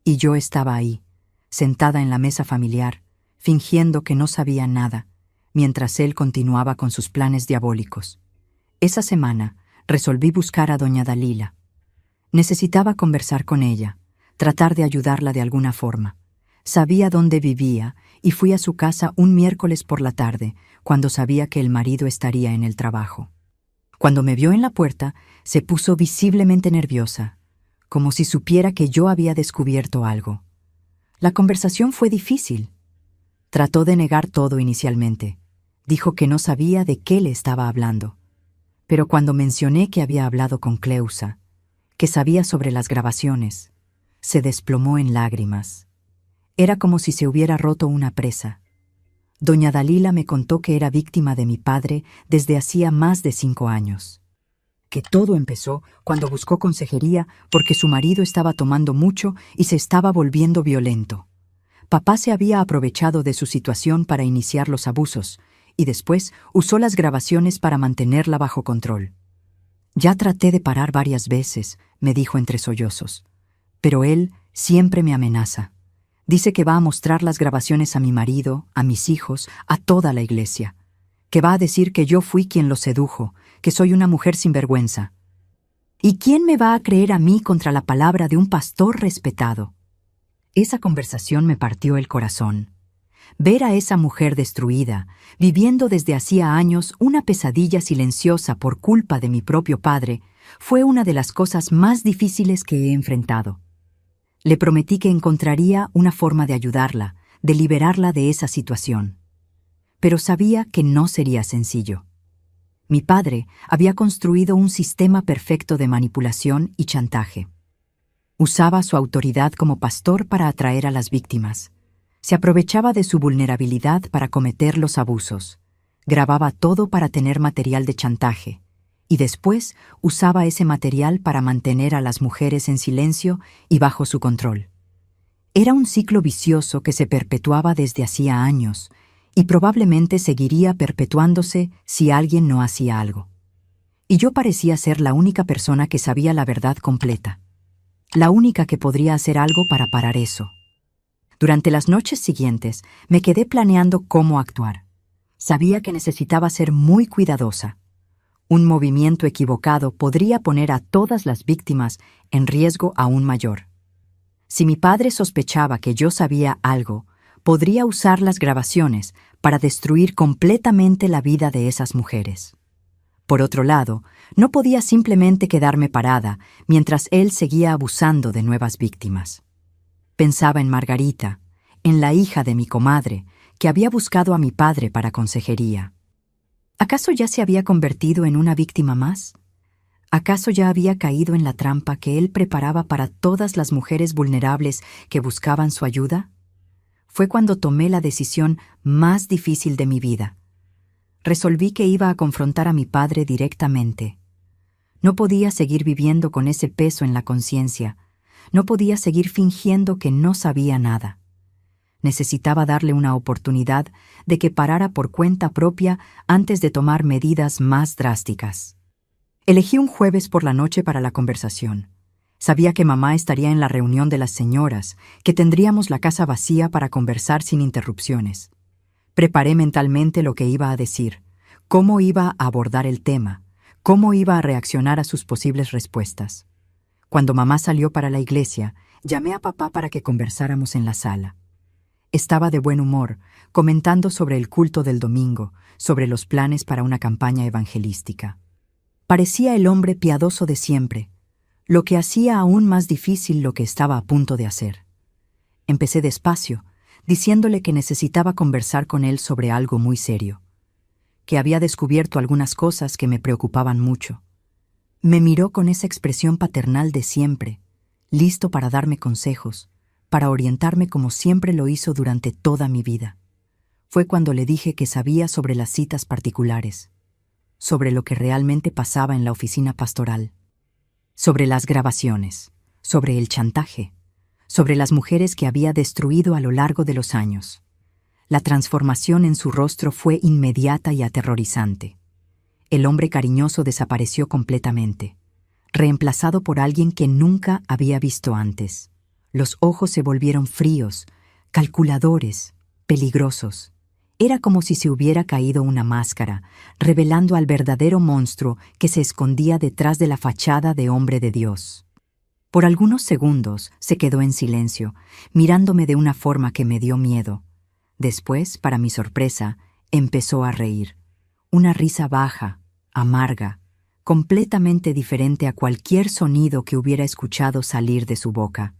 Y yo estaba ahí, sentada en la mesa familiar, fingiendo que no sabía nada, mientras él continuaba con sus planes diabólicos. Esa semana resolví buscar a doña Dalila. Necesitaba conversar con ella, tratar de ayudarla de alguna forma. Sabía dónde vivía y fui a su casa un miércoles por la tarde, cuando sabía que el marido estaría en el trabajo. Cuando me vio en la puerta, se puso visiblemente nerviosa, como si supiera que yo había descubierto algo. La conversación fue difícil. Trató de negar todo inicialmente. Dijo que no sabía de qué le estaba hablando. Pero cuando mencioné que había hablado con Cleusa, que sabía sobre las grabaciones, se desplomó en lágrimas. Era como si se hubiera roto una presa. Doña Dalila me contó que era víctima de mi padre desde hacía más de 5 años. Que todo empezó cuando buscó consejería porque su marido estaba tomando mucho y se estaba volviendo violento. Papá se había aprovechado de su situación para iniciar los abusos y después usó las grabaciones para mantenerla bajo control. Ya traté de parar varias veces, me dijo entre sollozos, pero él siempre me amenaza. Dice que va a mostrar las grabaciones a mi marido, a mis hijos, a toda la iglesia. Que va a decir que yo fui quien lo sedujo, que soy una mujer sin vergüenza. ¿Y quién me va a creer a mí contra la palabra de un pastor respetado? Esa conversación me partió el corazón. Ver a esa mujer destruida, viviendo desde hacía años una pesadilla silenciosa por culpa de mi propio padre, fue una de las cosas más difíciles que he enfrentado. Le prometí que encontraría una forma de ayudarla, de liberarla de esa situación. Pero sabía que no sería sencillo. Mi padre había construido un sistema perfecto de manipulación y chantaje. Usaba su autoridad como pastor para atraer a las víctimas. Se aprovechaba de su vulnerabilidad para cometer los abusos. Grababa todo para tener material de chantaje. Y después usaba ese material para mantener a las mujeres en silencio y bajo su control. Era un ciclo vicioso que se perpetuaba desde hacía años y probablemente seguiría perpetuándose si alguien no hacía algo. Y yo parecía ser la única persona que sabía la verdad completa, la única que podría hacer algo para parar eso. Durante las noches siguientes me quedé planeando cómo actuar. Sabía que necesitaba ser muy cuidadosa. Un movimiento equivocado podría poner a todas las víctimas en riesgo aún mayor. Si mi padre sospechaba que yo sabía algo, podría usar las grabaciones para destruir completamente la vida de esas mujeres. Por otro lado, no podía simplemente quedarme parada mientras él seguía abusando de nuevas víctimas. Pensaba en Margarita, en la hija de mi comadre, que había buscado a mi padre para consejería. ¿Acaso ya se había convertido en una víctima más? ¿Acaso ya había caído en la trampa que él preparaba para todas las mujeres vulnerables que buscaban su ayuda? Fue cuando tomé la decisión más difícil de mi vida. Resolví que iba a confrontar a mi padre directamente. No podía seguir viviendo con ese peso en la conciencia. No podía seguir fingiendo que no sabía nada. Necesitaba darle una oportunidad de que parara por cuenta propia antes de tomar medidas más drásticas. Elegí un jueves por la noche para la conversación. Sabía que mamá estaría en la reunión de las señoras, que tendríamos la casa vacía para conversar sin interrupciones. Preparé mentalmente lo que iba a decir, cómo iba a abordar el tema, cómo iba a reaccionar a sus posibles respuestas. Cuando mamá salió para la iglesia, llamé a papá para que conversáramos en la sala. Estaba de buen humor, comentando sobre el culto del domingo, sobre los planes para una campaña evangelística. Parecía el hombre piadoso de siempre, lo que hacía aún más difícil lo que estaba a punto de hacer. Empecé despacio, diciéndole que necesitaba conversar con él sobre algo muy serio, que había descubierto algunas cosas que me preocupaban mucho. Me miró con esa expresión paternal de siempre, listo para darme consejos, para orientarme como siempre lo hizo durante toda mi vida. Fue cuando le dije que sabía sobre las citas particulares, sobre lo que realmente pasaba en la oficina pastoral, sobre las grabaciones, sobre el chantaje, sobre las mujeres que había destruido a lo largo de los años. La transformación en su rostro fue inmediata y aterrorizante. El hombre cariñoso desapareció completamente, reemplazado por alguien que nunca había visto antes. Los ojos se volvieron fríos, calculadores, peligrosos. Era como si se hubiera caído una máscara, revelando al verdadero monstruo que se escondía detrás de la fachada de hombre de Dios. Por algunos segundos se quedó en silencio, mirándome de una forma que me dio miedo. Después, para mi sorpresa, empezó a reír. Una risa baja, amarga, completamente diferente a cualquier sonido que hubiera escuchado salir de su boca.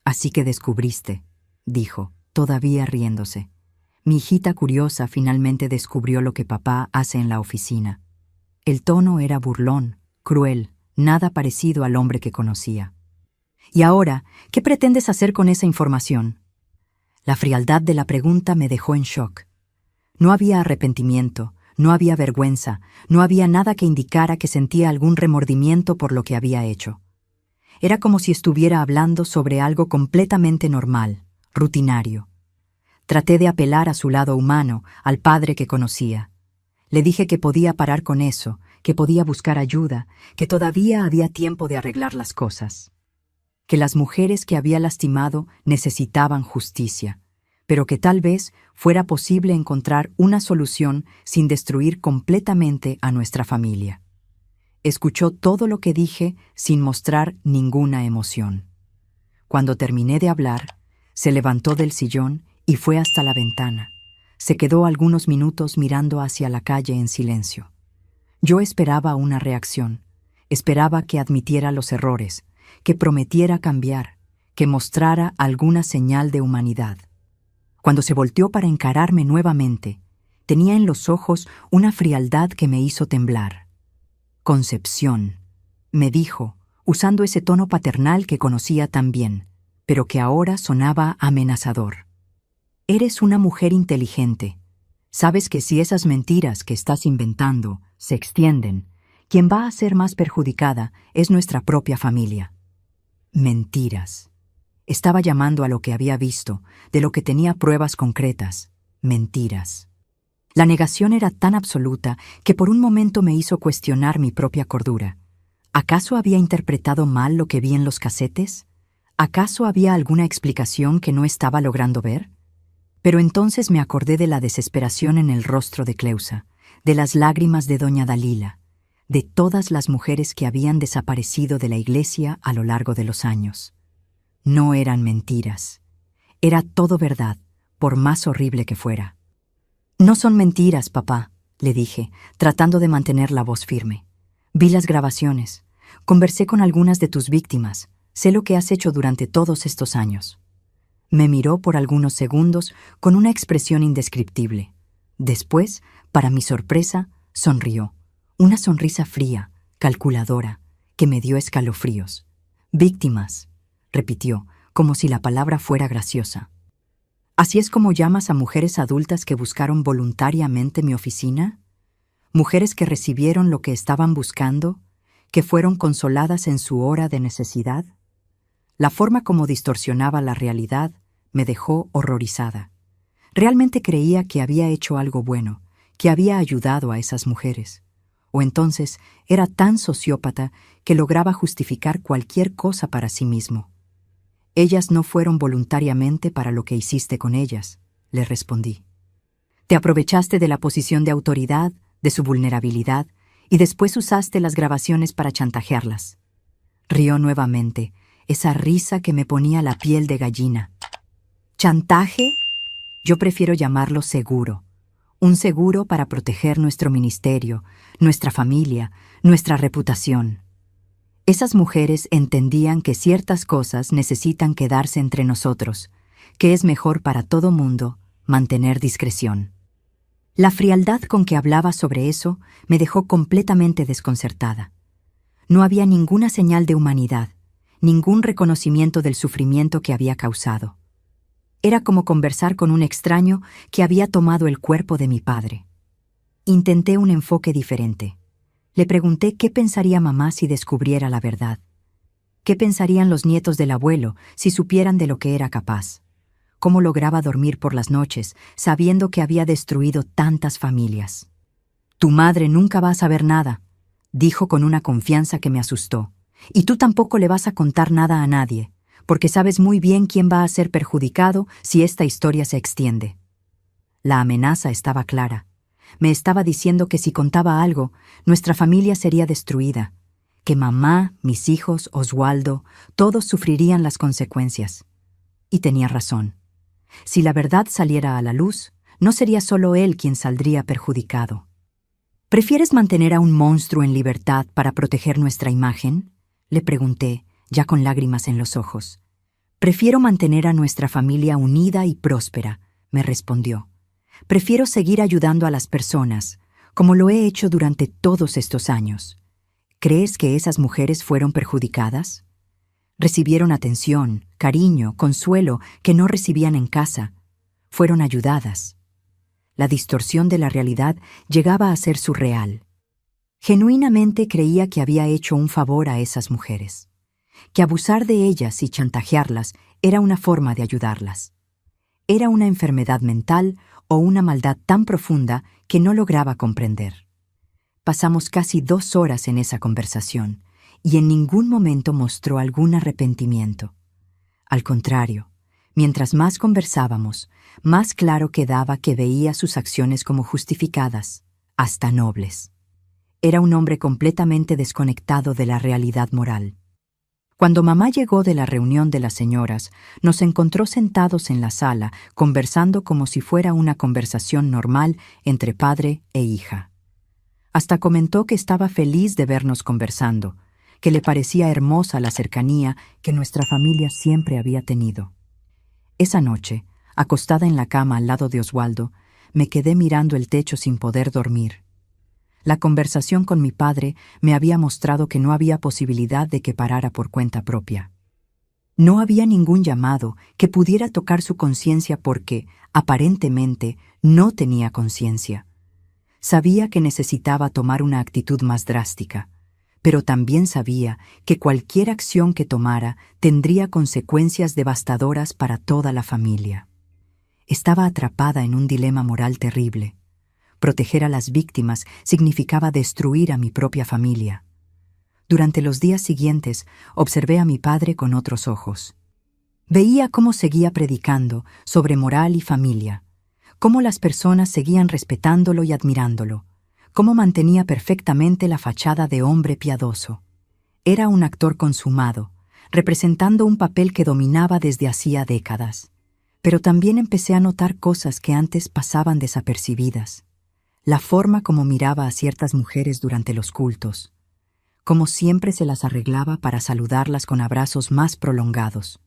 «Así que descubriste», dijo, todavía riéndose. Mi hijita curiosa finalmente descubrió lo que papá hace en la oficina. El tono era burlón, cruel, nada parecido al hombre que conocía. ¿Y ahora, qué pretendes hacer con esa información? La frialdad de la pregunta me dejó en shock. No había arrepentimiento, no había vergüenza, no había nada que indicara que sentía algún remordimiento por lo que había hecho. Era como si estuviera hablando sobre algo completamente normal, rutinario. Traté de apelar a su lado humano, al padre que conocía. Le dije que podía parar con eso, que podía buscar ayuda, que todavía había tiempo de arreglar las cosas. Que las mujeres que había lastimado necesitaban justicia, pero que tal vez fuera posible encontrar una solución sin destruir completamente a nuestra familia. Escuchó todo lo que dije sin mostrar ninguna emoción. Cuando terminé de hablar, se levantó del sillón y fue hasta la ventana. Se quedó algunos minutos mirando hacia la calle en silencio. Yo esperaba una reacción, esperaba que admitiera los errores, que prometiera cambiar, que mostrara alguna señal de humanidad. Cuando se volteó para encararme nuevamente, tenía en los ojos una frialdad que me hizo temblar. Concepción, me dijo, usando ese tono paternal que conocía tan bien, pero que ahora sonaba amenazador. Eres una mujer inteligente. Sabes que si esas mentiras que estás inventando se extienden, quien va a ser más perjudicada es nuestra propia familia. Mentiras. Estaba llamando a lo que había visto, de lo que tenía pruebas concretas. Mentiras. La negación era tan absoluta que por un momento me hizo cuestionar mi propia cordura. ¿Acaso había interpretado mal lo que vi en los casetes? ¿Acaso había alguna explicación que no estaba logrando ver? Pero entonces me acordé de la desesperación en el rostro de Cleusa, de las lágrimas de doña Dalila, de todas las mujeres que habían desaparecido de la iglesia a lo largo de los años. No eran mentiras. Era todo verdad, por más horrible que fuera. No son mentiras, papá, le dije, tratando de mantener la voz firme. Vi las grabaciones. Conversé con algunas de tus víctimas. Sé lo que has hecho durante todos estos años. Me miró por algunos segundos con una expresión indescriptible. Después, para mi sorpresa, sonrió. Una sonrisa fría, calculadora, que me dio escalofríos. Víctimas, repitió, como si la palabra fuera graciosa. ¿Así es como llamas a mujeres adultas que buscaron voluntariamente mi oficina? ¿Mujeres que recibieron lo que estaban buscando? ¿Que fueron consoladas en su hora de necesidad? La forma como distorsionaba la realidad me dejó horrorizada. Realmente creía que había hecho algo bueno, que había ayudado a esas mujeres. O entonces era tan sociópata que lograba justificar cualquier cosa para sí mismo. Ellas no fueron voluntariamente para lo que hiciste con ellas, le respondí. Te aprovechaste de la posición de autoridad, de su vulnerabilidad, y después usaste las grabaciones para chantajearlas. Rió nuevamente, esa risa que me ponía la piel de gallina. ¿Chantaje? Yo prefiero llamarlo seguro. Un seguro para proteger nuestro ministerio, nuestra familia, nuestra reputación. Esas mujeres entendían que ciertas cosas necesitan quedarse entre nosotros, que es mejor para todo mundo mantener discreción. La frialdad con que hablaba sobre eso me dejó completamente desconcertada. No había ninguna señal de humanidad, ningún reconocimiento del sufrimiento que había causado. Era como conversar con un extraño que había tomado el cuerpo de mi padre. Intenté un enfoque diferente. Le pregunté qué pensaría mamá si descubriera la verdad. ¿Qué pensarían los nietos del abuelo si supieran de lo que era capaz? ¿Cómo lograba dormir por las noches sabiendo que había destruido tantas familias? Tu madre nunca va a saber nada, dijo con una confianza que me asustó. Y tú tampoco le vas a contar nada a nadie, porque sabes muy bien quién va a ser perjudicado si esta historia se extiende. La amenaza estaba clara. Me estaba diciendo que si contaba algo, nuestra familia sería destruida, que mamá, mis hijos, Oswaldo, todos sufrirían las consecuencias. Y tenía razón. Si la verdad saliera a la luz, no sería solo él quien saldría perjudicado. ¿Prefieres mantener a un monstruo en libertad para proteger nuestra imagen?, le pregunté, ya con lágrimas en los ojos. Prefiero mantener a nuestra familia unida y próspera, me respondió. Prefiero seguir ayudando a las personas, como lo he hecho durante todos estos años. ¿Crees que esas mujeres fueron perjudicadas? Recibieron atención, cariño, consuelo que no recibían en casa. Fueron ayudadas. La distorsión de la realidad llegaba a ser surreal. Genuinamente creía que había hecho un favor a esas mujeres, que abusar de ellas y chantajearlas era una forma de ayudarlas. Era una enfermedad mental o una maldad tan profunda que no lograba comprender. Pasamos casi 2 horas en esa conversación y en ningún momento mostró algún arrepentimiento. Al contrario, mientras más conversábamos, más claro quedaba que veía sus acciones como justificadas, hasta nobles. Era un hombre completamente desconectado de la realidad moral. Cuando mamá llegó de la reunión de las señoras, nos encontró sentados en la sala, conversando como si fuera una conversación normal entre padre e hija. Hasta comentó que estaba feliz de vernos conversando, que le parecía hermosa la cercanía que nuestra familia siempre había tenido. Esa noche, acostada en la cama al lado de Oswaldo, me quedé mirando el techo sin poder dormir. La conversación con mi padre me había mostrado que no había posibilidad de que parara por cuenta propia. No había ningún llamado que pudiera tocar su conciencia porque, aparentemente, no tenía conciencia. Sabía que necesitaba tomar una actitud más drástica, pero también sabía que cualquier acción que tomara tendría consecuencias devastadoras para toda la familia. Estaba atrapada en un dilema moral terrible. Proteger a las víctimas significaba destruir a mi propia familia. Durante los días siguientes, observé a mi padre con otros ojos. Veía cómo seguía predicando sobre moral y familia, cómo las personas seguían respetándolo y admirándolo, cómo mantenía perfectamente la fachada de hombre piadoso. Era un actor consumado, representando un papel que dominaba desde hacía décadas. Pero también empecé a notar cosas que antes pasaban desapercibidas. La forma como miraba a ciertas mujeres durante los cultos, cómo siempre se las arreglaba para saludarlas con abrazos más prolongados,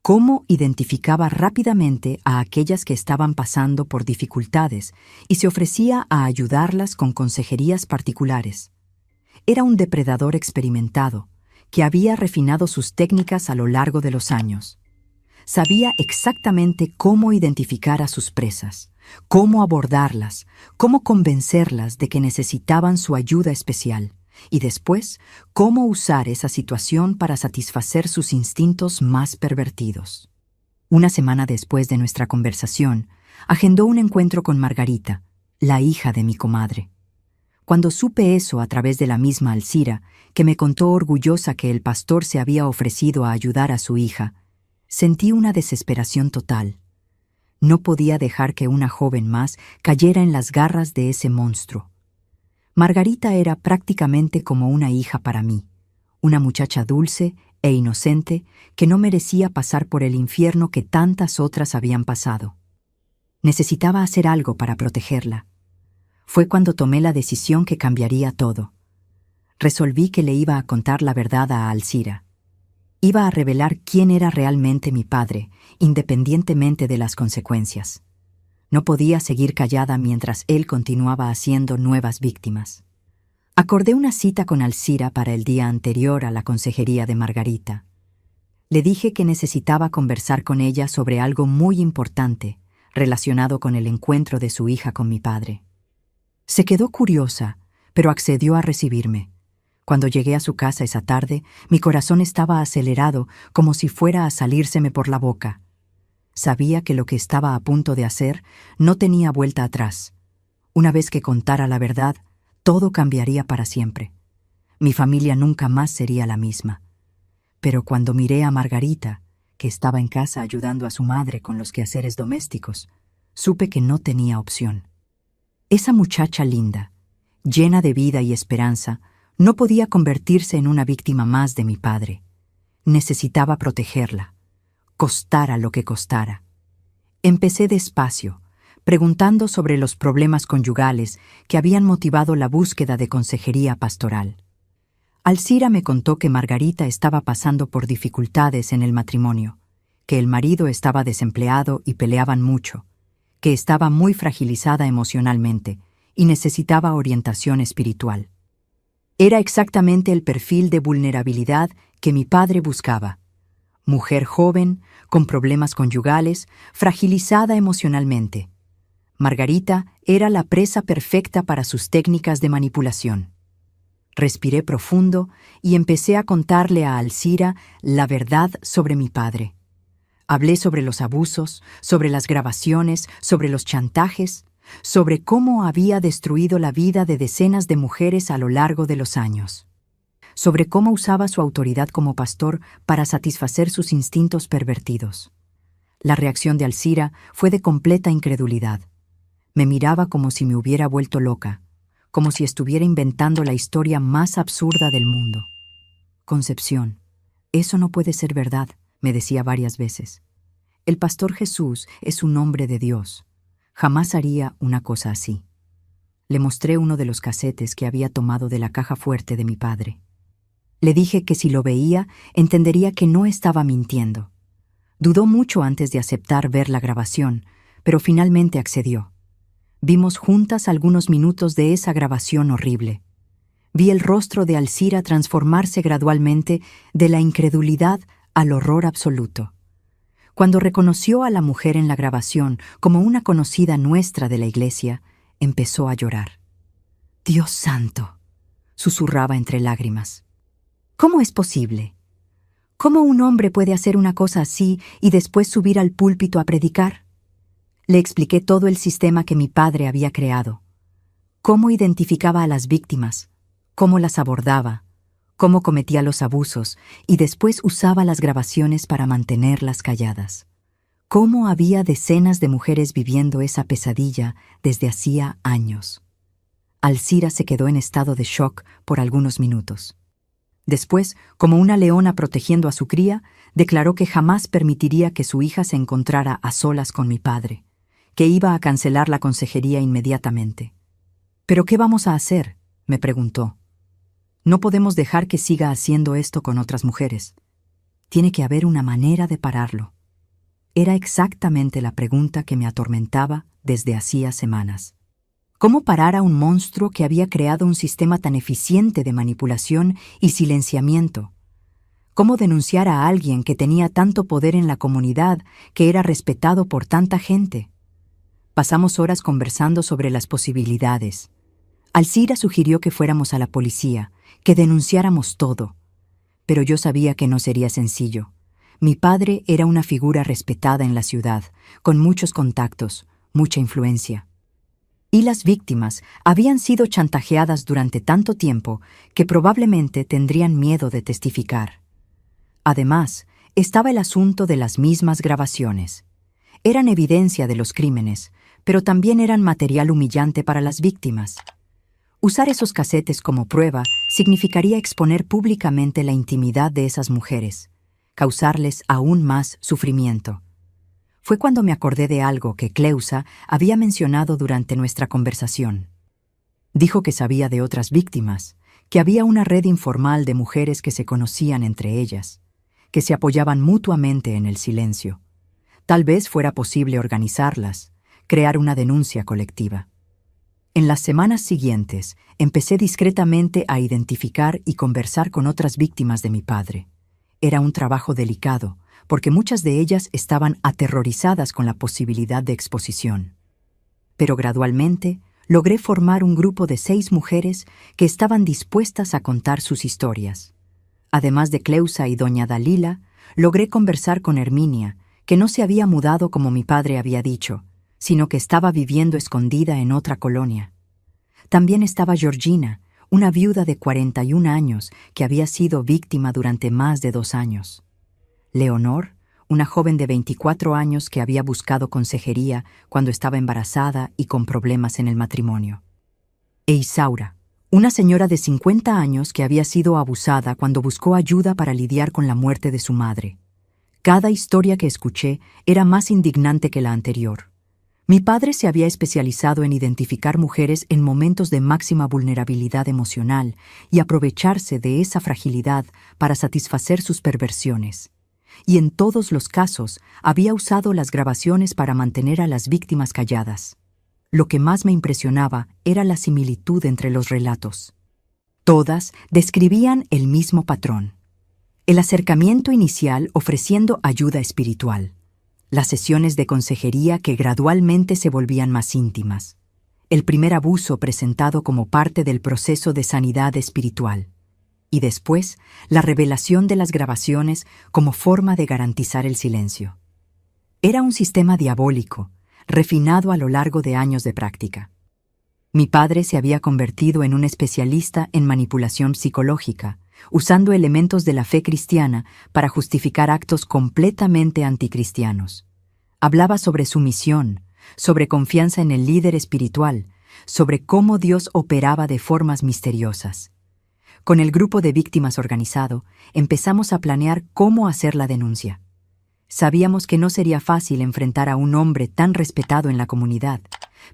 cómo identificaba rápidamente a aquellas que estaban pasando por dificultades y se ofrecía a ayudarlas con consejerías particulares. Era un depredador experimentado, que había refinado sus técnicas a lo largo de los años. Sabía exactamente cómo identificar a sus presas, cómo abordarlas, cómo convencerlas de que necesitaban su ayuda especial, y después, cómo usar esa situación para satisfacer sus instintos más pervertidos. Una semana después de nuestra conversación, agendó un encuentro con Margarita, la hija de mi comadre. Cuando supe eso a través de la misma Alcira, que me contó orgullosa que el pastor se había ofrecido a ayudar a su hija, sentí una desesperación total. No podía dejar que una joven más cayera en las garras de ese monstruo. Margarita era prácticamente como una hija para mí, una muchacha dulce e inocente que no merecía pasar por el infierno que tantas otras habían pasado. Necesitaba hacer algo para protegerla. Fue cuando tomé la decisión que cambiaría todo. Resolví que le iba a contar la verdad a Alcira. Iba a revelar quién era realmente mi padre, independientemente de las consecuencias. No podía seguir callada mientras él continuaba haciendo nuevas víctimas. Acordé una cita con Alcira para el día anterior a la consejería de Margarita. Le dije que necesitaba conversar con ella sobre algo muy importante relacionado con el encuentro de su hija con mi padre. Se quedó curiosa, pero accedió a recibirme. Cuando llegué a su casa esa tarde, mi corazón estaba acelerado como si fuera a salírseme por la boca. Sabía que lo que estaba a punto de hacer no tenía vuelta atrás. Una vez que contara la verdad, todo cambiaría para siempre. Mi familia nunca más sería la misma. Pero cuando miré a Margarita, que estaba en casa ayudando a su madre con los quehaceres domésticos, supe que no tenía opción. Esa muchacha linda, llena de vida y esperanza, no podía convertirse en una víctima más de mi padre. Necesitaba protegerla, costara lo que costara. Empecé despacio, preguntando sobre los problemas conyugales que habían motivado la búsqueda de consejería pastoral. Alcira me contó que Margarita estaba pasando por dificultades en el matrimonio, que el marido estaba desempleado y peleaban mucho, que estaba muy fragilizada emocionalmente y necesitaba orientación espiritual. Era exactamente el perfil de vulnerabilidad que mi padre buscaba. Mujer joven, con problemas conyugales, fragilizada emocionalmente. Margarita era la presa perfecta para sus técnicas de manipulación. Respiré profundo y empecé a contarle a Alcira la verdad sobre mi padre. Hablé sobre los abusos, sobre las grabaciones, sobre los chantajes, sobre cómo había destruido la vida de decenas de mujeres a lo largo de los años, sobre cómo usaba su autoridad como pastor para satisfacer sus instintos pervertidos. La reacción de Alcira fue de completa incredulidad. Me miraba como si me hubiera vuelto loca, como si estuviera inventando la historia más absurda del mundo. Concepción, eso no puede ser verdad, me decía varias veces. El pastor Jesús es un hombre de Dios. Jamás haría una cosa así. Le mostré uno de los casetes que había tomado de la caja fuerte de mi padre. Le dije que si lo veía, entendería que no estaba mintiendo. Dudó mucho antes de aceptar ver la grabación, pero finalmente accedió. Vimos juntas algunos minutos de esa grabación horrible. Vi el rostro de Alcira transformarse gradualmente de la incredulidad al horror absoluto. Cuando reconoció a la mujer en la grabación como una conocida nuestra de la iglesia, empezó a llorar. «Dios santo», susurraba entre lágrimas. «¿Cómo es posible? ¿Cómo un hombre puede hacer una cosa así y después subir al púlpito a predicar?» Le expliqué todo el sistema que mi padre había creado. Cómo identificaba a las víctimas, cómo las abordaba, cómo cometía los abusos y después usaba las grabaciones para mantenerlas calladas. Cómo había decenas de mujeres viviendo esa pesadilla desde hacía años. Alcira se quedó en estado de shock por algunos minutos. Después, como una leona protegiendo a su cría, declaró que jamás permitiría que su hija se encontrara a solas con mi padre, que iba a cancelar la consejería inmediatamente. «¿Pero qué vamos a hacer?», me preguntó. «No podemos dejar que siga haciendo esto con otras mujeres. Tiene que haber una manera de pararlo». Era exactamente la pregunta que me atormentaba desde hacía semanas. ¿Cómo parar a un monstruo que había creado un sistema tan eficiente de manipulación y silenciamiento? ¿Cómo denunciar a alguien que tenía tanto poder en la comunidad, que era respetado por tanta gente? Pasamos horas conversando sobre las posibilidades. Alcira sugirió que fuéramos a la policía, que denunciáramos todo. Pero yo sabía que no sería sencillo. Mi padre era una figura respetada en la ciudad, con muchos contactos, mucha influencia. Y las víctimas habían sido chantajeadas durante tanto tiempo que probablemente tendrían miedo de testificar. Además, estaba el asunto de las mismas grabaciones. Eran evidencia de los crímenes, pero también eran material humillante para las víctimas. Usar esos casetes como prueba significaría exponer públicamente la intimidad de esas mujeres, causarles aún más sufrimiento. Fue cuando me acordé de algo que Cleusa había mencionado durante nuestra conversación. Dijo que sabía de otras víctimas, que había una red informal de mujeres que se conocían entre ellas, que se apoyaban mutuamente en el silencio. Tal vez fuera posible organizarlas, crear una denuncia colectiva. En las semanas siguientes, empecé discretamente a identificar y conversar con otras víctimas de mi padre. Era un trabajo delicado, porque muchas de ellas estaban aterrorizadas con la posibilidad de exposición. Pero gradualmente, logré formar un grupo de 6 mujeres que estaban dispuestas a contar sus historias. Además de Cleusa y doña Dalila, logré conversar con Herminia, que no se había mudado como mi padre había dicho, sino que estaba viviendo escondida en otra colonia. También estaba Georgina, una viuda de 41 años que había sido víctima durante más de 2 años. Leonor, una joven de 24 años que había buscado consejería cuando estaba embarazada y con problemas en el matrimonio. E Isaura, una señora de 50 años que había sido abusada cuando buscó ayuda para lidiar con la muerte de su madre. Cada historia que escuché era más indignante que la anterior. Mi padre se había especializado en identificar mujeres en momentos de máxima vulnerabilidad emocional y aprovecharse de esa fragilidad para satisfacer sus perversiones. y en todos los casos había usado las grabaciones para mantener a las víctimas calladas. Lo que más me impresionaba era la similitud entre los relatos. Todas describían el mismo patrón. El acercamiento inicial ofreciendo ayuda espiritual. Las sesiones de consejería que gradualmente se volvían más íntimas. El primer abuso presentado como parte del proceso de sanidad espiritual. Y después, la revelación de las grabaciones como forma de garantizar el silencio. Era un sistema diabólico, refinado a lo largo de años de práctica. Mi padre se había convertido en un especialista en manipulación psicológica, usando elementos de la fe cristiana para justificar actos completamente anticristianos. Hablaba sobre sumisión, sobre confianza en el líder espiritual, sobre cómo Dios operaba de formas misteriosas. Con el grupo de víctimas organizado, empezamos a planear cómo hacer la denuncia. Sabíamos que no sería fácil enfrentar a un hombre tan respetado en la comunidad,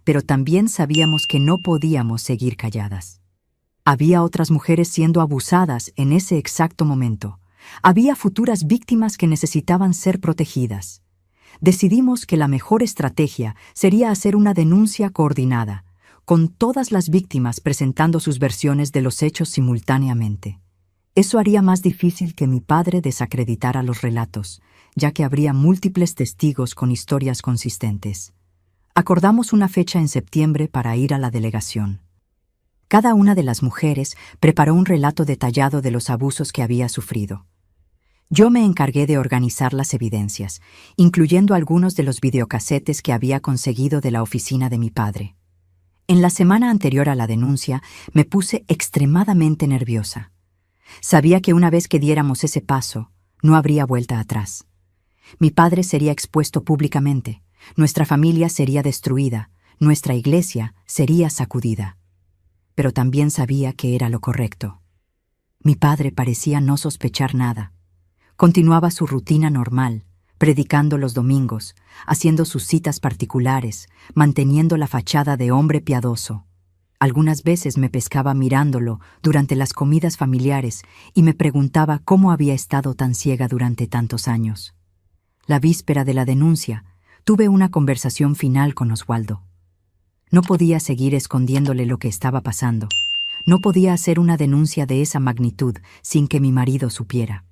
pero también sabíamos que no podíamos seguir calladas. Había otras mujeres siendo abusadas en ese exacto momento. Había futuras víctimas que necesitaban ser protegidas. Decidimos que la mejor estrategia sería hacer una denuncia coordinada, con todas las víctimas presentando sus versiones de los hechos simultáneamente. Eso haría más difícil que mi padre desacreditara los relatos, ya que habría múltiples testigos con historias consistentes. Acordamos una fecha en septiembre para ir a la delegación. Cada una de las mujeres preparó un relato detallado de los abusos que había sufrido. Yo me encargué de organizar las evidencias, incluyendo algunos de los videocasetes que había conseguido de la oficina de mi padre. En la semana anterior a la denuncia, me puse extremadamente nerviosa. Sabía que una vez que diéramos ese paso, no habría vuelta atrás. Mi padre sería expuesto públicamente, nuestra familia sería destruida, nuestra iglesia sería sacudida. Pero también sabía que era lo correcto. Mi padre parecía no sospechar nada. Continuaba su rutina normal, predicando los domingos, haciendo sus citas particulares, manteniendo la fachada de hombre piadoso. Algunas veces me pescaba mirándolo durante las comidas familiares y me preguntaba cómo había estado tan ciega durante tantos años. La víspera de la denuncia, tuve una conversación final con Oswaldo. No podía seguir escondiéndole lo que estaba pasando. No podía hacer una denuncia de esa magnitud sin que mi marido supiera.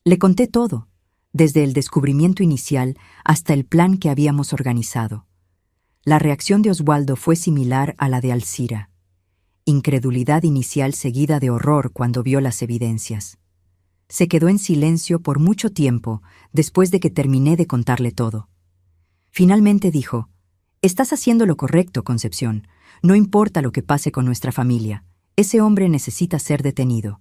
Le conté todo, desde el descubrimiento inicial hasta el plan que habíamos organizado. La reacción de Oswaldo fue similar a la de Alcira. Incredulidad inicial seguida de horror cuando vio las evidencias. Se quedó en silencio por mucho tiempo después de que terminé de contarle todo. Finalmente dijo: «Estás haciendo lo correcto, Concepción. No importa lo que pase con nuestra familia. Ese hombre necesita ser detenido».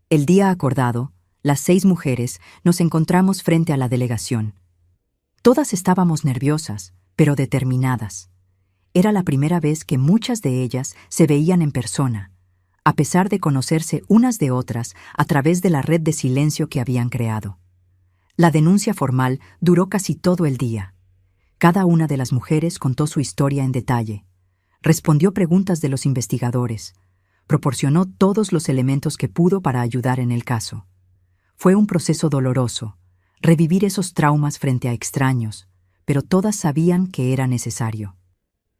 El día acordado, las 6 mujeres nos encontramos frente a la delegación. Todas estábamos nerviosas, pero determinadas. Era la primera vez que muchas de ellas se veían en persona, a pesar de conocerse unas de otras a través de la red de silencio que habían creado. La denuncia formal duró casi todo el día. Cada una de las mujeres contó su historia en detalle, respondió preguntas de los investigadores, proporcionó todos los elementos que pudo para ayudar en el caso. Fue un proceso doloroso, revivir esos traumas frente a extraños, pero todas sabían que era necesario.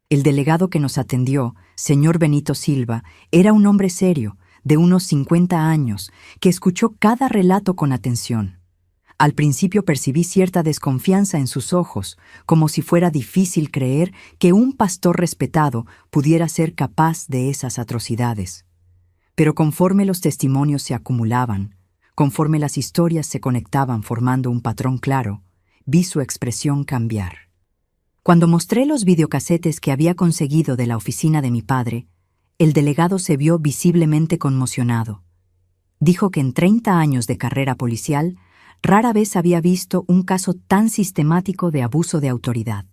El delegado que nos atendió, señor Benito Silva, era un hombre serio, de unos 50 años, que escuchó cada relato con atención. Al principio percibí cierta desconfianza en sus ojos, como si fuera difícil creer que un pastor respetado pudiera ser capaz de esas atrocidades. Pero conforme los testimonios se acumulaban, conforme las historias se conectaban formando un patrón claro, vi su expresión cambiar. Cuando mostré los videocasetes que había conseguido de la oficina de mi padre, el delegado se vio visiblemente conmocionado. Dijo que en 30 años de carrera policial, rara vez había visto un caso tan sistemático de abuso de autoridad.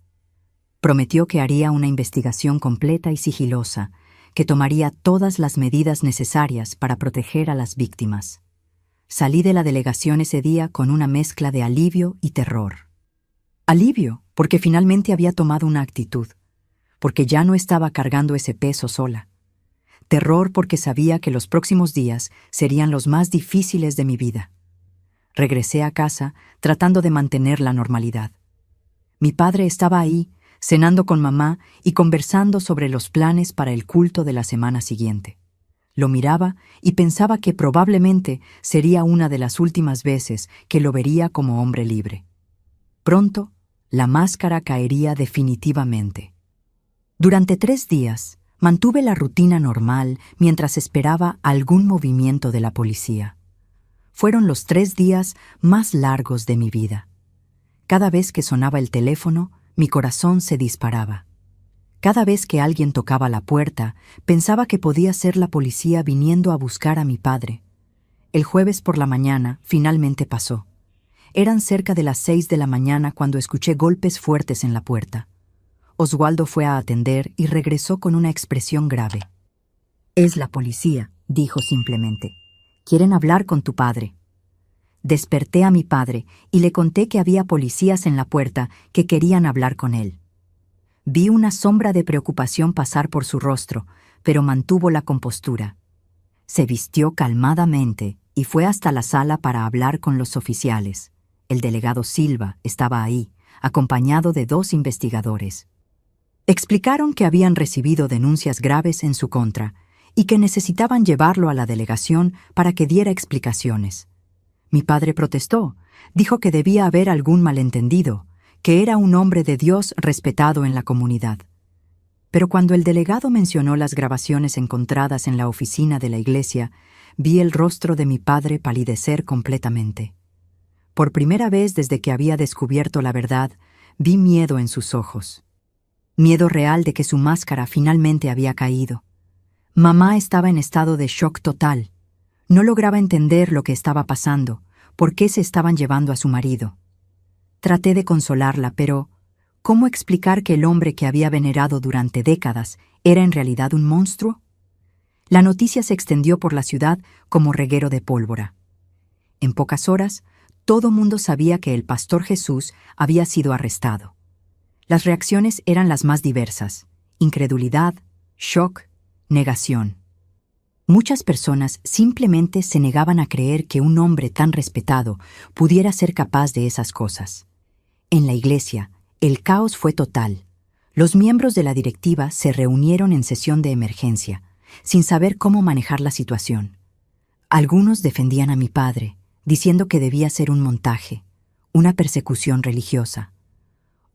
Prometió que haría una investigación completa y sigilosa, que tomaría todas las medidas necesarias para proteger a las víctimas. Salí de la delegación ese día con una mezcla de alivio y terror. Alivio, porque finalmente había tomado una actitud, porque ya no estaba cargando ese peso sola. Terror porque sabía que los próximos días serían los más difíciles de mi vida. Regresé a casa, tratando de mantener la normalidad. Mi padre estaba ahí, cenando con mamá y conversando sobre los planes para el culto de la semana siguiente. Lo miraba y pensaba que probablemente sería una de las últimas veces que lo vería como hombre libre. Pronto, la máscara caería definitivamente. Durante 3 días, mantuve la rutina normal mientras esperaba algún movimiento de la policía. Fueron los 3 días más largos de mi vida. Cada vez que sonaba el teléfono, mi corazón se disparaba. Cada vez que alguien tocaba la puerta, pensaba que podía ser la policía viniendo a buscar a mi padre. El jueves por la mañana, finalmente pasó. Eran cerca de las 6 de la mañana cuando escuché golpes fuertes en la puerta. Oswaldo fue a atender y regresó con una expresión grave. «Es la policía», dijo simplemente. «Quieren hablar con tu padre». Desperté a mi padre y le conté que había policías en la puerta que querían hablar con él. Vi una sombra de preocupación pasar por su rostro, pero mantuvo la compostura. Se vistió calmadamente y fue hasta la sala para hablar con los oficiales. El delegado Silva estaba ahí, acompañado de 2 investigadores. Explicaron que habían recibido denuncias graves en su contra y que necesitaban llevarlo a la delegación para que diera explicaciones. Mi padre protestó, dijo que debía haber algún malentendido, que era un hombre de Dios respetado en la comunidad. Pero cuando el delegado mencionó las grabaciones encontradas en la oficina de la iglesia, vi el rostro de mi padre palidecer completamente. Por primera vez desde que había descubierto la verdad, vi miedo en sus ojos. Miedo real de que su máscara finalmente había caído. Mamá estaba en estado de shock total. No lograba entender lo que estaba pasando, por qué se estaban llevando a su marido. Traté de consolarla, pero ¿cómo explicar que el hombre que había venerado durante décadas era en realidad un monstruo? La noticia se extendió por la ciudad como reguero de pólvora. En pocas horas, todo mundo sabía que el pastor Jesús había sido arrestado. Las reacciones eran las más diversas: incredulidad, shock, negación. Muchas personas simplemente se negaban a creer que un hombre tan respetado pudiera ser capaz de esas cosas. En la iglesia, el caos fue total. Los miembros de la directiva se reunieron en sesión de emergencia, sin saber cómo manejar la situación. Algunos defendían a mi padre, diciendo que debía ser un montaje, una persecución religiosa.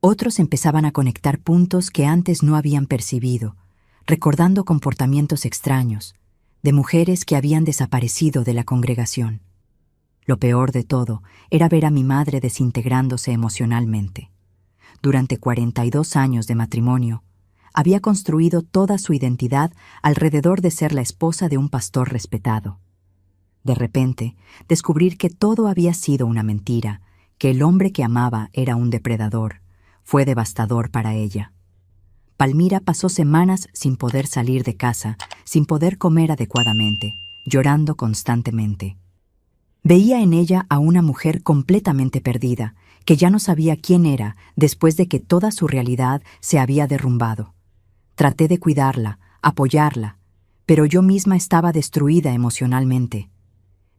Otros empezaban a conectar puntos que antes no habían percibido, recordando comportamientos extraños, de mujeres que habían desaparecido de la congregación. Lo peor de todo era ver a mi madre desintegrándose emocionalmente. Durante 42 años de matrimonio, había construido toda su identidad alrededor de ser la esposa de un pastor respetado. De repente, descubrir que todo había sido una mentira, que el hombre que amaba era un depredador, fue devastador para ella. Palmira pasó semanas sin poder salir de casa, sin poder comer adecuadamente, llorando constantemente. Veía en ella a una mujer completamente perdida, que ya no sabía quién era después de que toda su realidad se había derrumbado. Traté de cuidarla, apoyarla, pero yo misma estaba destruida emocionalmente.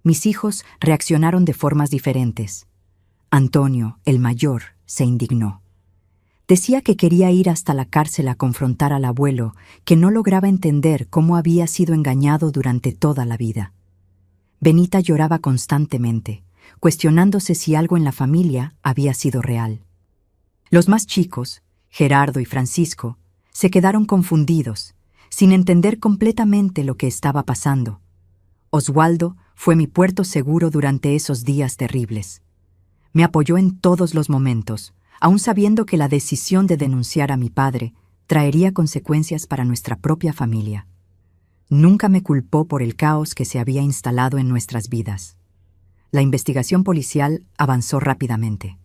Mis hijos reaccionaron de formas diferentes. Antonio, el mayor, se indignó. Decía que quería ir hasta la cárcel a confrontar al abuelo, que no lograba entender cómo había sido engañado durante toda la vida. Benita lloraba constantemente, cuestionándose si algo en la familia había sido real. Los más chicos, Gerardo y Francisco, se quedaron confundidos, sin entender completamente lo que estaba pasando. Oswaldo fue mi puerto seguro durante esos días terribles. Me apoyó en todos los momentos, aun sabiendo que la decisión de denunciar a mi padre traería consecuencias para nuestra propia familia. Nunca me culpó por el caos que se había instalado en nuestras vidas. La investigación policial avanzó rápidamente.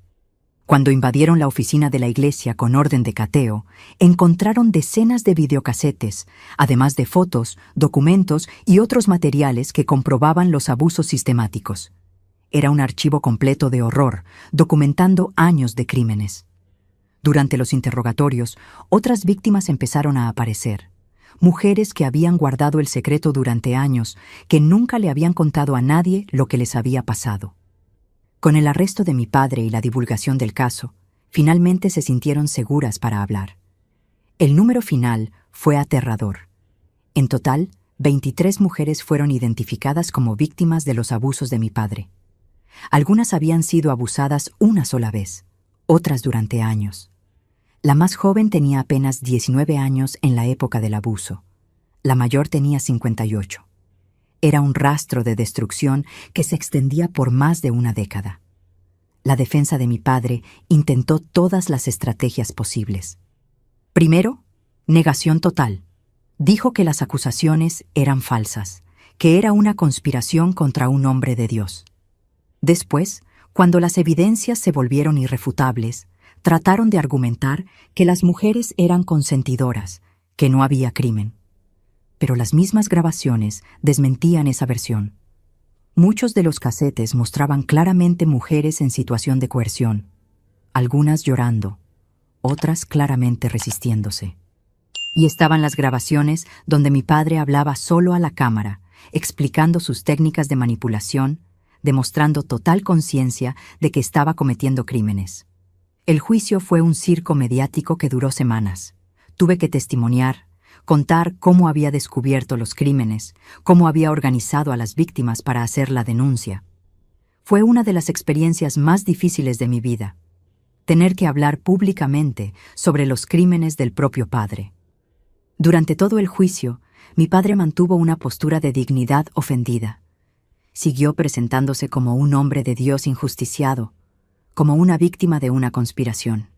Cuando invadieron la oficina de la iglesia con orden de cateo, encontraron decenas de videocasetes, además de fotos, documentos y otros materiales que comprobaban los abusos sistemáticos. Era un archivo completo de horror, documentando años de crímenes. Durante los interrogatorios, otras víctimas empezaron a aparecer. Mujeres que habían guardado el secreto durante años, que nunca le habían contado a nadie lo que les había pasado. Con el arresto de mi padre y la divulgación del caso, finalmente se sintieron seguras para hablar. El número final fue aterrador. En total, 23 mujeres fueron identificadas como víctimas de los abusos de mi padre. Algunas habían sido abusadas una sola vez, otras durante años. La más joven tenía apenas 19 años en la época del abuso. La mayor tenía 58. Era un rastro de destrucción que se extendía por más de una década. La defensa de mi padre intentó todas las estrategias posibles. Primero, negación total. Dijo que las acusaciones eran falsas, que era una conspiración contra un hombre de Dios. Después, cuando las evidencias se volvieron irrefutables, trataron de argumentar que las mujeres eran consentidoras, que no había crimen. Pero las mismas grabaciones desmentían esa versión. Muchos de los casetes mostraban claramente mujeres en situación de coerción, algunas llorando, otras claramente resistiéndose. Y estaban las grabaciones donde mi padre hablaba solo a la cámara, explicando sus técnicas de manipulación, demostrando total conciencia de que estaba cometiendo crímenes. El juicio fue un circo mediático que duró semanas. Tuve que testimoniar, contar cómo había descubierto los crímenes, cómo había organizado a las víctimas para hacer la denuncia. Fue una de las experiencias más difíciles de mi vida, tener que hablar públicamente sobre los crímenes del propio padre. Durante todo el juicio, mi padre mantuvo una postura de dignidad ofendida. Siguió presentándose como un hombre de Dios injusticiado, como una víctima de una conspiración.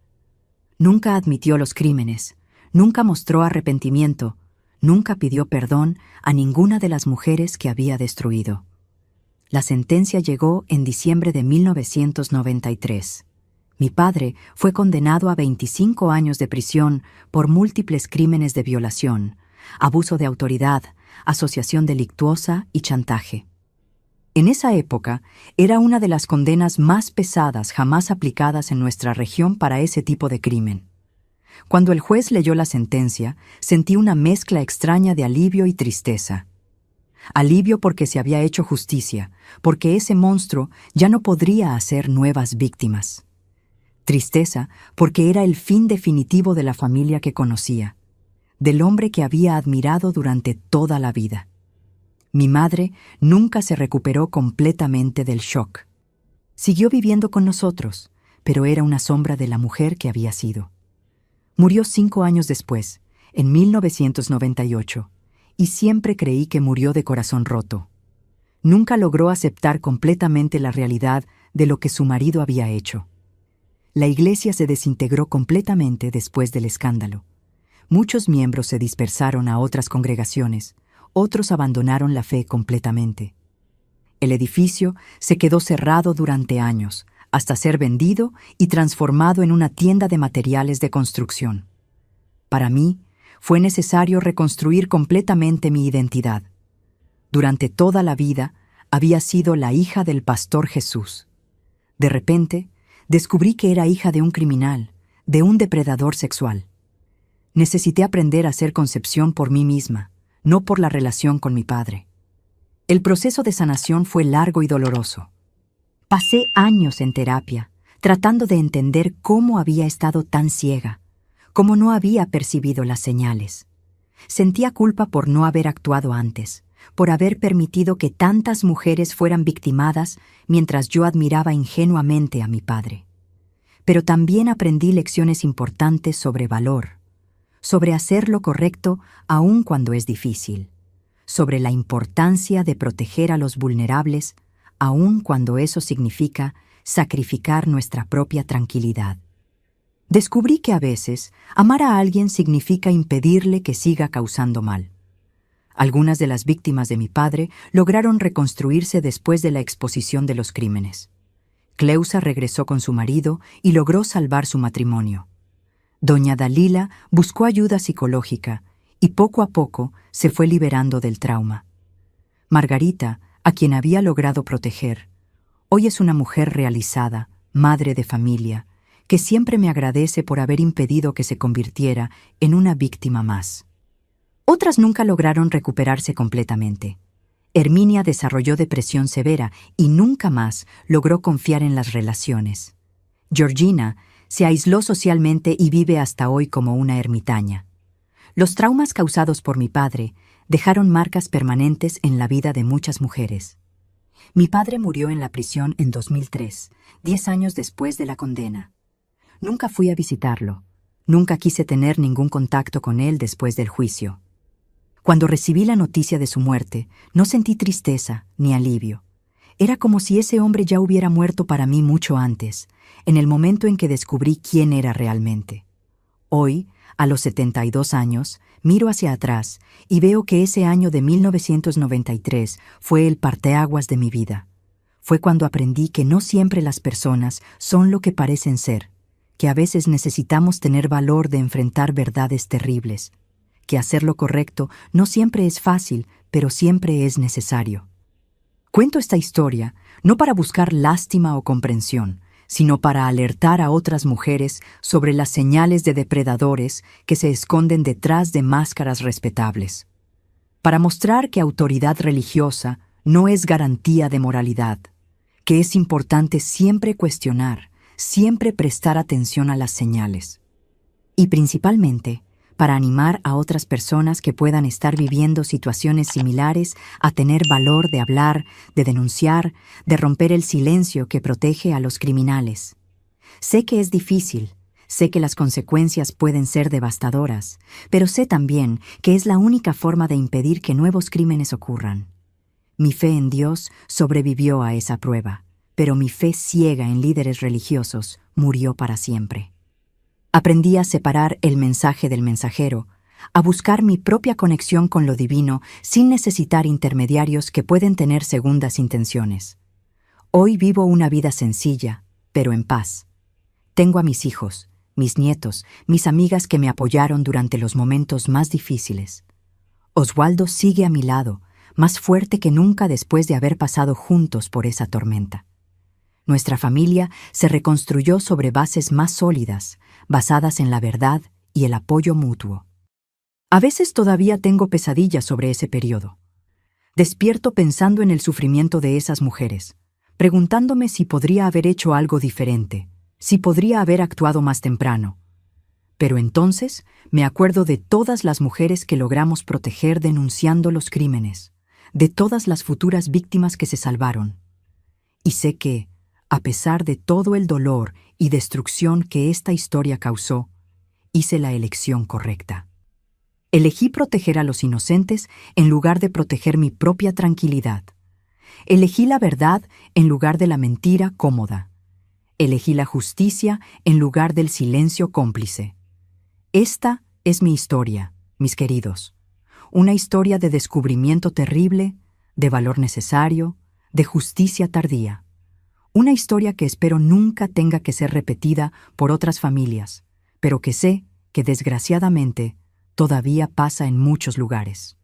Nunca admitió los crímenes, nunca mostró arrepentimiento, nunca pidió perdón a ninguna de las mujeres que había destruido. La sentencia llegó en diciembre de 1993. Mi padre fue condenado a 25 años de prisión por múltiples crímenes de violación, abuso de autoridad, asociación delictuosa y chantaje. En esa época, era una de las condenas más pesadas jamás aplicadas en nuestra región para ese tipo de crimen. Cuando el juez leyó la sentencia, sentí una mezcla extraña de alivio y tristeza. Alivio porque se había hecho justicia, porque ese monstruo ya no podría hacer nuevas víctimas. Tristeza porque era el fin definitivo de la familia que conocía, del hombre que había admirado durante toda la vida. Mi madre nunca se recuperó completamente del shock. Siguió viviendo con nosotros, pero era una sombra de la mujer que había sido. Murió 5 años después, en 1998, y siempre creí que murió de corazón roto. Nunca logró aceptar completamente la realidad de lo que su marido había hecho. La iglesia se desintegró completamente después del escándalo. Muchos miembros se dispersaron a otras congregaciones, otros abandonaron la fe completamente. El edificio se quedó cerrado durante años, hasta ser vendido y transformado en una tienda de materiales de construcción. Para mí, fue necesario reconstruir completamente mi identidad. Durante toda la vida, había sido la hija del pastor Jesús. De repente, descubrí que era hija de un criminal, de un depredador sexual. Necesité aprender a hacer concepción por mí misma, no por la relación con mi padre. El proceso de sanación fue largo y doloroso. Pasé años en terapia, tratando de entender cómo había estado tan ciega, cómo no había percibido las señales. Sentía culpa por no haber actuado antes, por haber permitido que tantas mujeres fueran victimadas mientras yo admiraba ingenuamente a mi padre. Pero también aprendí lecciones importantes sobre valor, sobre hacer lo correcto aun cuando es difícil, sobre la importancia de proteger a los vulnerables aun cuando eso significa sacrificar nuestra propia tranquilidad. Descubrí que a veces amar a alguien significa impedirle que siga causando mal. Algunas de las víctimas de mi padre lograron reconstruirse después de la exposición de los crímenes. Cleusa regresó con su marido y logró salvar su matrimonio. Doña Dalila buscó ayuda psicológica y poco a poco se fue liberando del trauma. Margarita, a quien había logrado proteger, hoy es una mujer realizada, madre de familia, que siempre me agradece por haber impedido que se convirtiera en una víctima más. Otras nunca lograron recuperarse completamente. Herminia desarrolló depresión severa y nunca más logró confiar en las relaciones. Georgina se aisló socialmente y vive hasta hoy como una ermitaña. Los traumas causados por mi padre dejaron marcas permanentes en la vida de muchas mujeres. Mi padre murió en la prisión en 2003, 10 años después de la condena. Nunca fui a visitarlo. Nunca quise tener ningún contacto con él después del juicio. Cuando recibí la noticia de su muerte, no sentí tristeza ni alivio. Era como si ese hombre ya hubiera muerto para mí mucho antes, en el momento en que descubrí quién era realmente. Hoy, a los 72 años, miro hacia atrás y veo que ese año de 1993 fue el parteaguas de mi vida. Fue cuando aprendí que no siempre las personas son lo que parecen ser, que a veces necesitamos tener valor de enfrentar verdades terribles, que hacer lo correcto no siempre es fácil, pero siempre es necesario. Cuento esta historia no para buscar lástima o comprensión, sino para alertar a otras mujeres sobre las señales de depredadores que se esconden detrás de máscaras respetables. Para mostrar que autoridad religiosa no es garantía de moralidad, que es importante siempre cuestionar, siempre prestar atención a las señales. Y principalmente, para animar a otras personas que puedan estar viviendo situaciones similares a tener valor de hablar, de denunciar, de romper el silencio que protege a los criminales. Sé que es difícil, sé que las consecuencias pueden ser devastadoras, pero sé también que es la única forma de impedir que nuevos crímenes ocurran. Mi fe en Dios sobrevivió a esa prueba, pero mi fe ciega en líderes religiosos murió para siempre. Aprendí a separar el mensaje del mensajero, a buscar mi propia conexión con lo divino sin necesitar intermediarios que pueden tener segundas intenciones. Hoy vivo una vida sencilla, pero en paz. Tengo a mis hijos, mis nietos, mis amigas que me apoyaron durante los momentos más difíciles. Oswaldo sigue a mi lado, más fuerte que nunca después de haber pasado juntos por esa tormenta. Nuestra familia se reconstruyó sobre bases más sólidas, basadas en la verdad y el apoyo mutuo. A veces todavía tengo pesadillas sobre ese periodo. Despierto pensando en el sufrimiento de esas mujeres, preguntándome si podría haber hecho algo diferente, si podría haber actuado más temprano. Pero entonces me acuerdo de todas las mujeres que logramos proteger denunciando los crímenes, de todas las futuras víctimas que se salvaron. Y sé que, a pesar de todo el dolor y destrucción que esta historia causó, hice la elección correcta. Elegí proteger a los inocentes en lugar de proteger mi propia tranquilidad. Elegí la verdad en lugar de la mentira cómoda. Elegí la justicia en lugar del silencio cómplice. Esta es mi historia, mis queridos. Una historia de descubrimiento terrible, de valor necesario, de justicia tardía. Una historia que espero nunca tenga que ser repetida por otras familias, pero que sé que desgraciadamente todavía pasa en muchos lugares.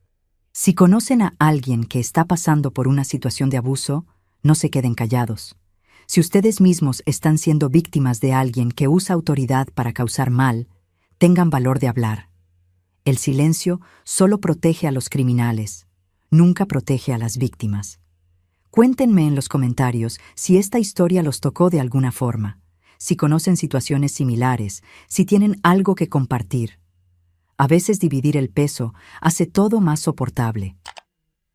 Si conocen a alguien que está pasando por una situación de abuso, no se queden callados. Si ustedes mismos están siendo víctimas de alguien que usa autoridad para causar mal, tengan valor de hablar. El silencio solo protege a los criminales, nunca protege a las víctimas. Cuéntenme en los comentarios si esta historia los tocó de alguna forma, si conocen situaciones similares, si tienen algo que compartir. A veces dividir el peso hace todo más soportable.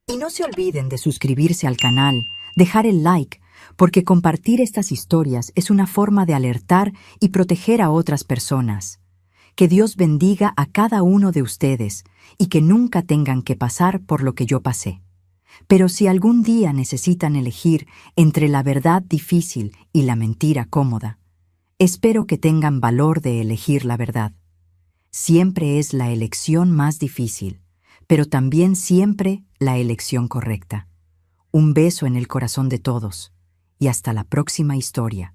Y no se olviden de suscribirse al canal, dejar el like, porque compartir estas historias es una forma de alertar y proteger a otras personas. Que Dios bendiga a cada uno de ustedes y que nunca tengan que pasar por lo que yo pasé. Pero si algún día necesitan elegir entre la verdad difícil y la mentira cómoda, espero que tengan valor de elegir la verdad. Siempre es la elección más difícil, pero también siempre la elección correcta. Un beso en el corazón de todos y hasta la próxima historia.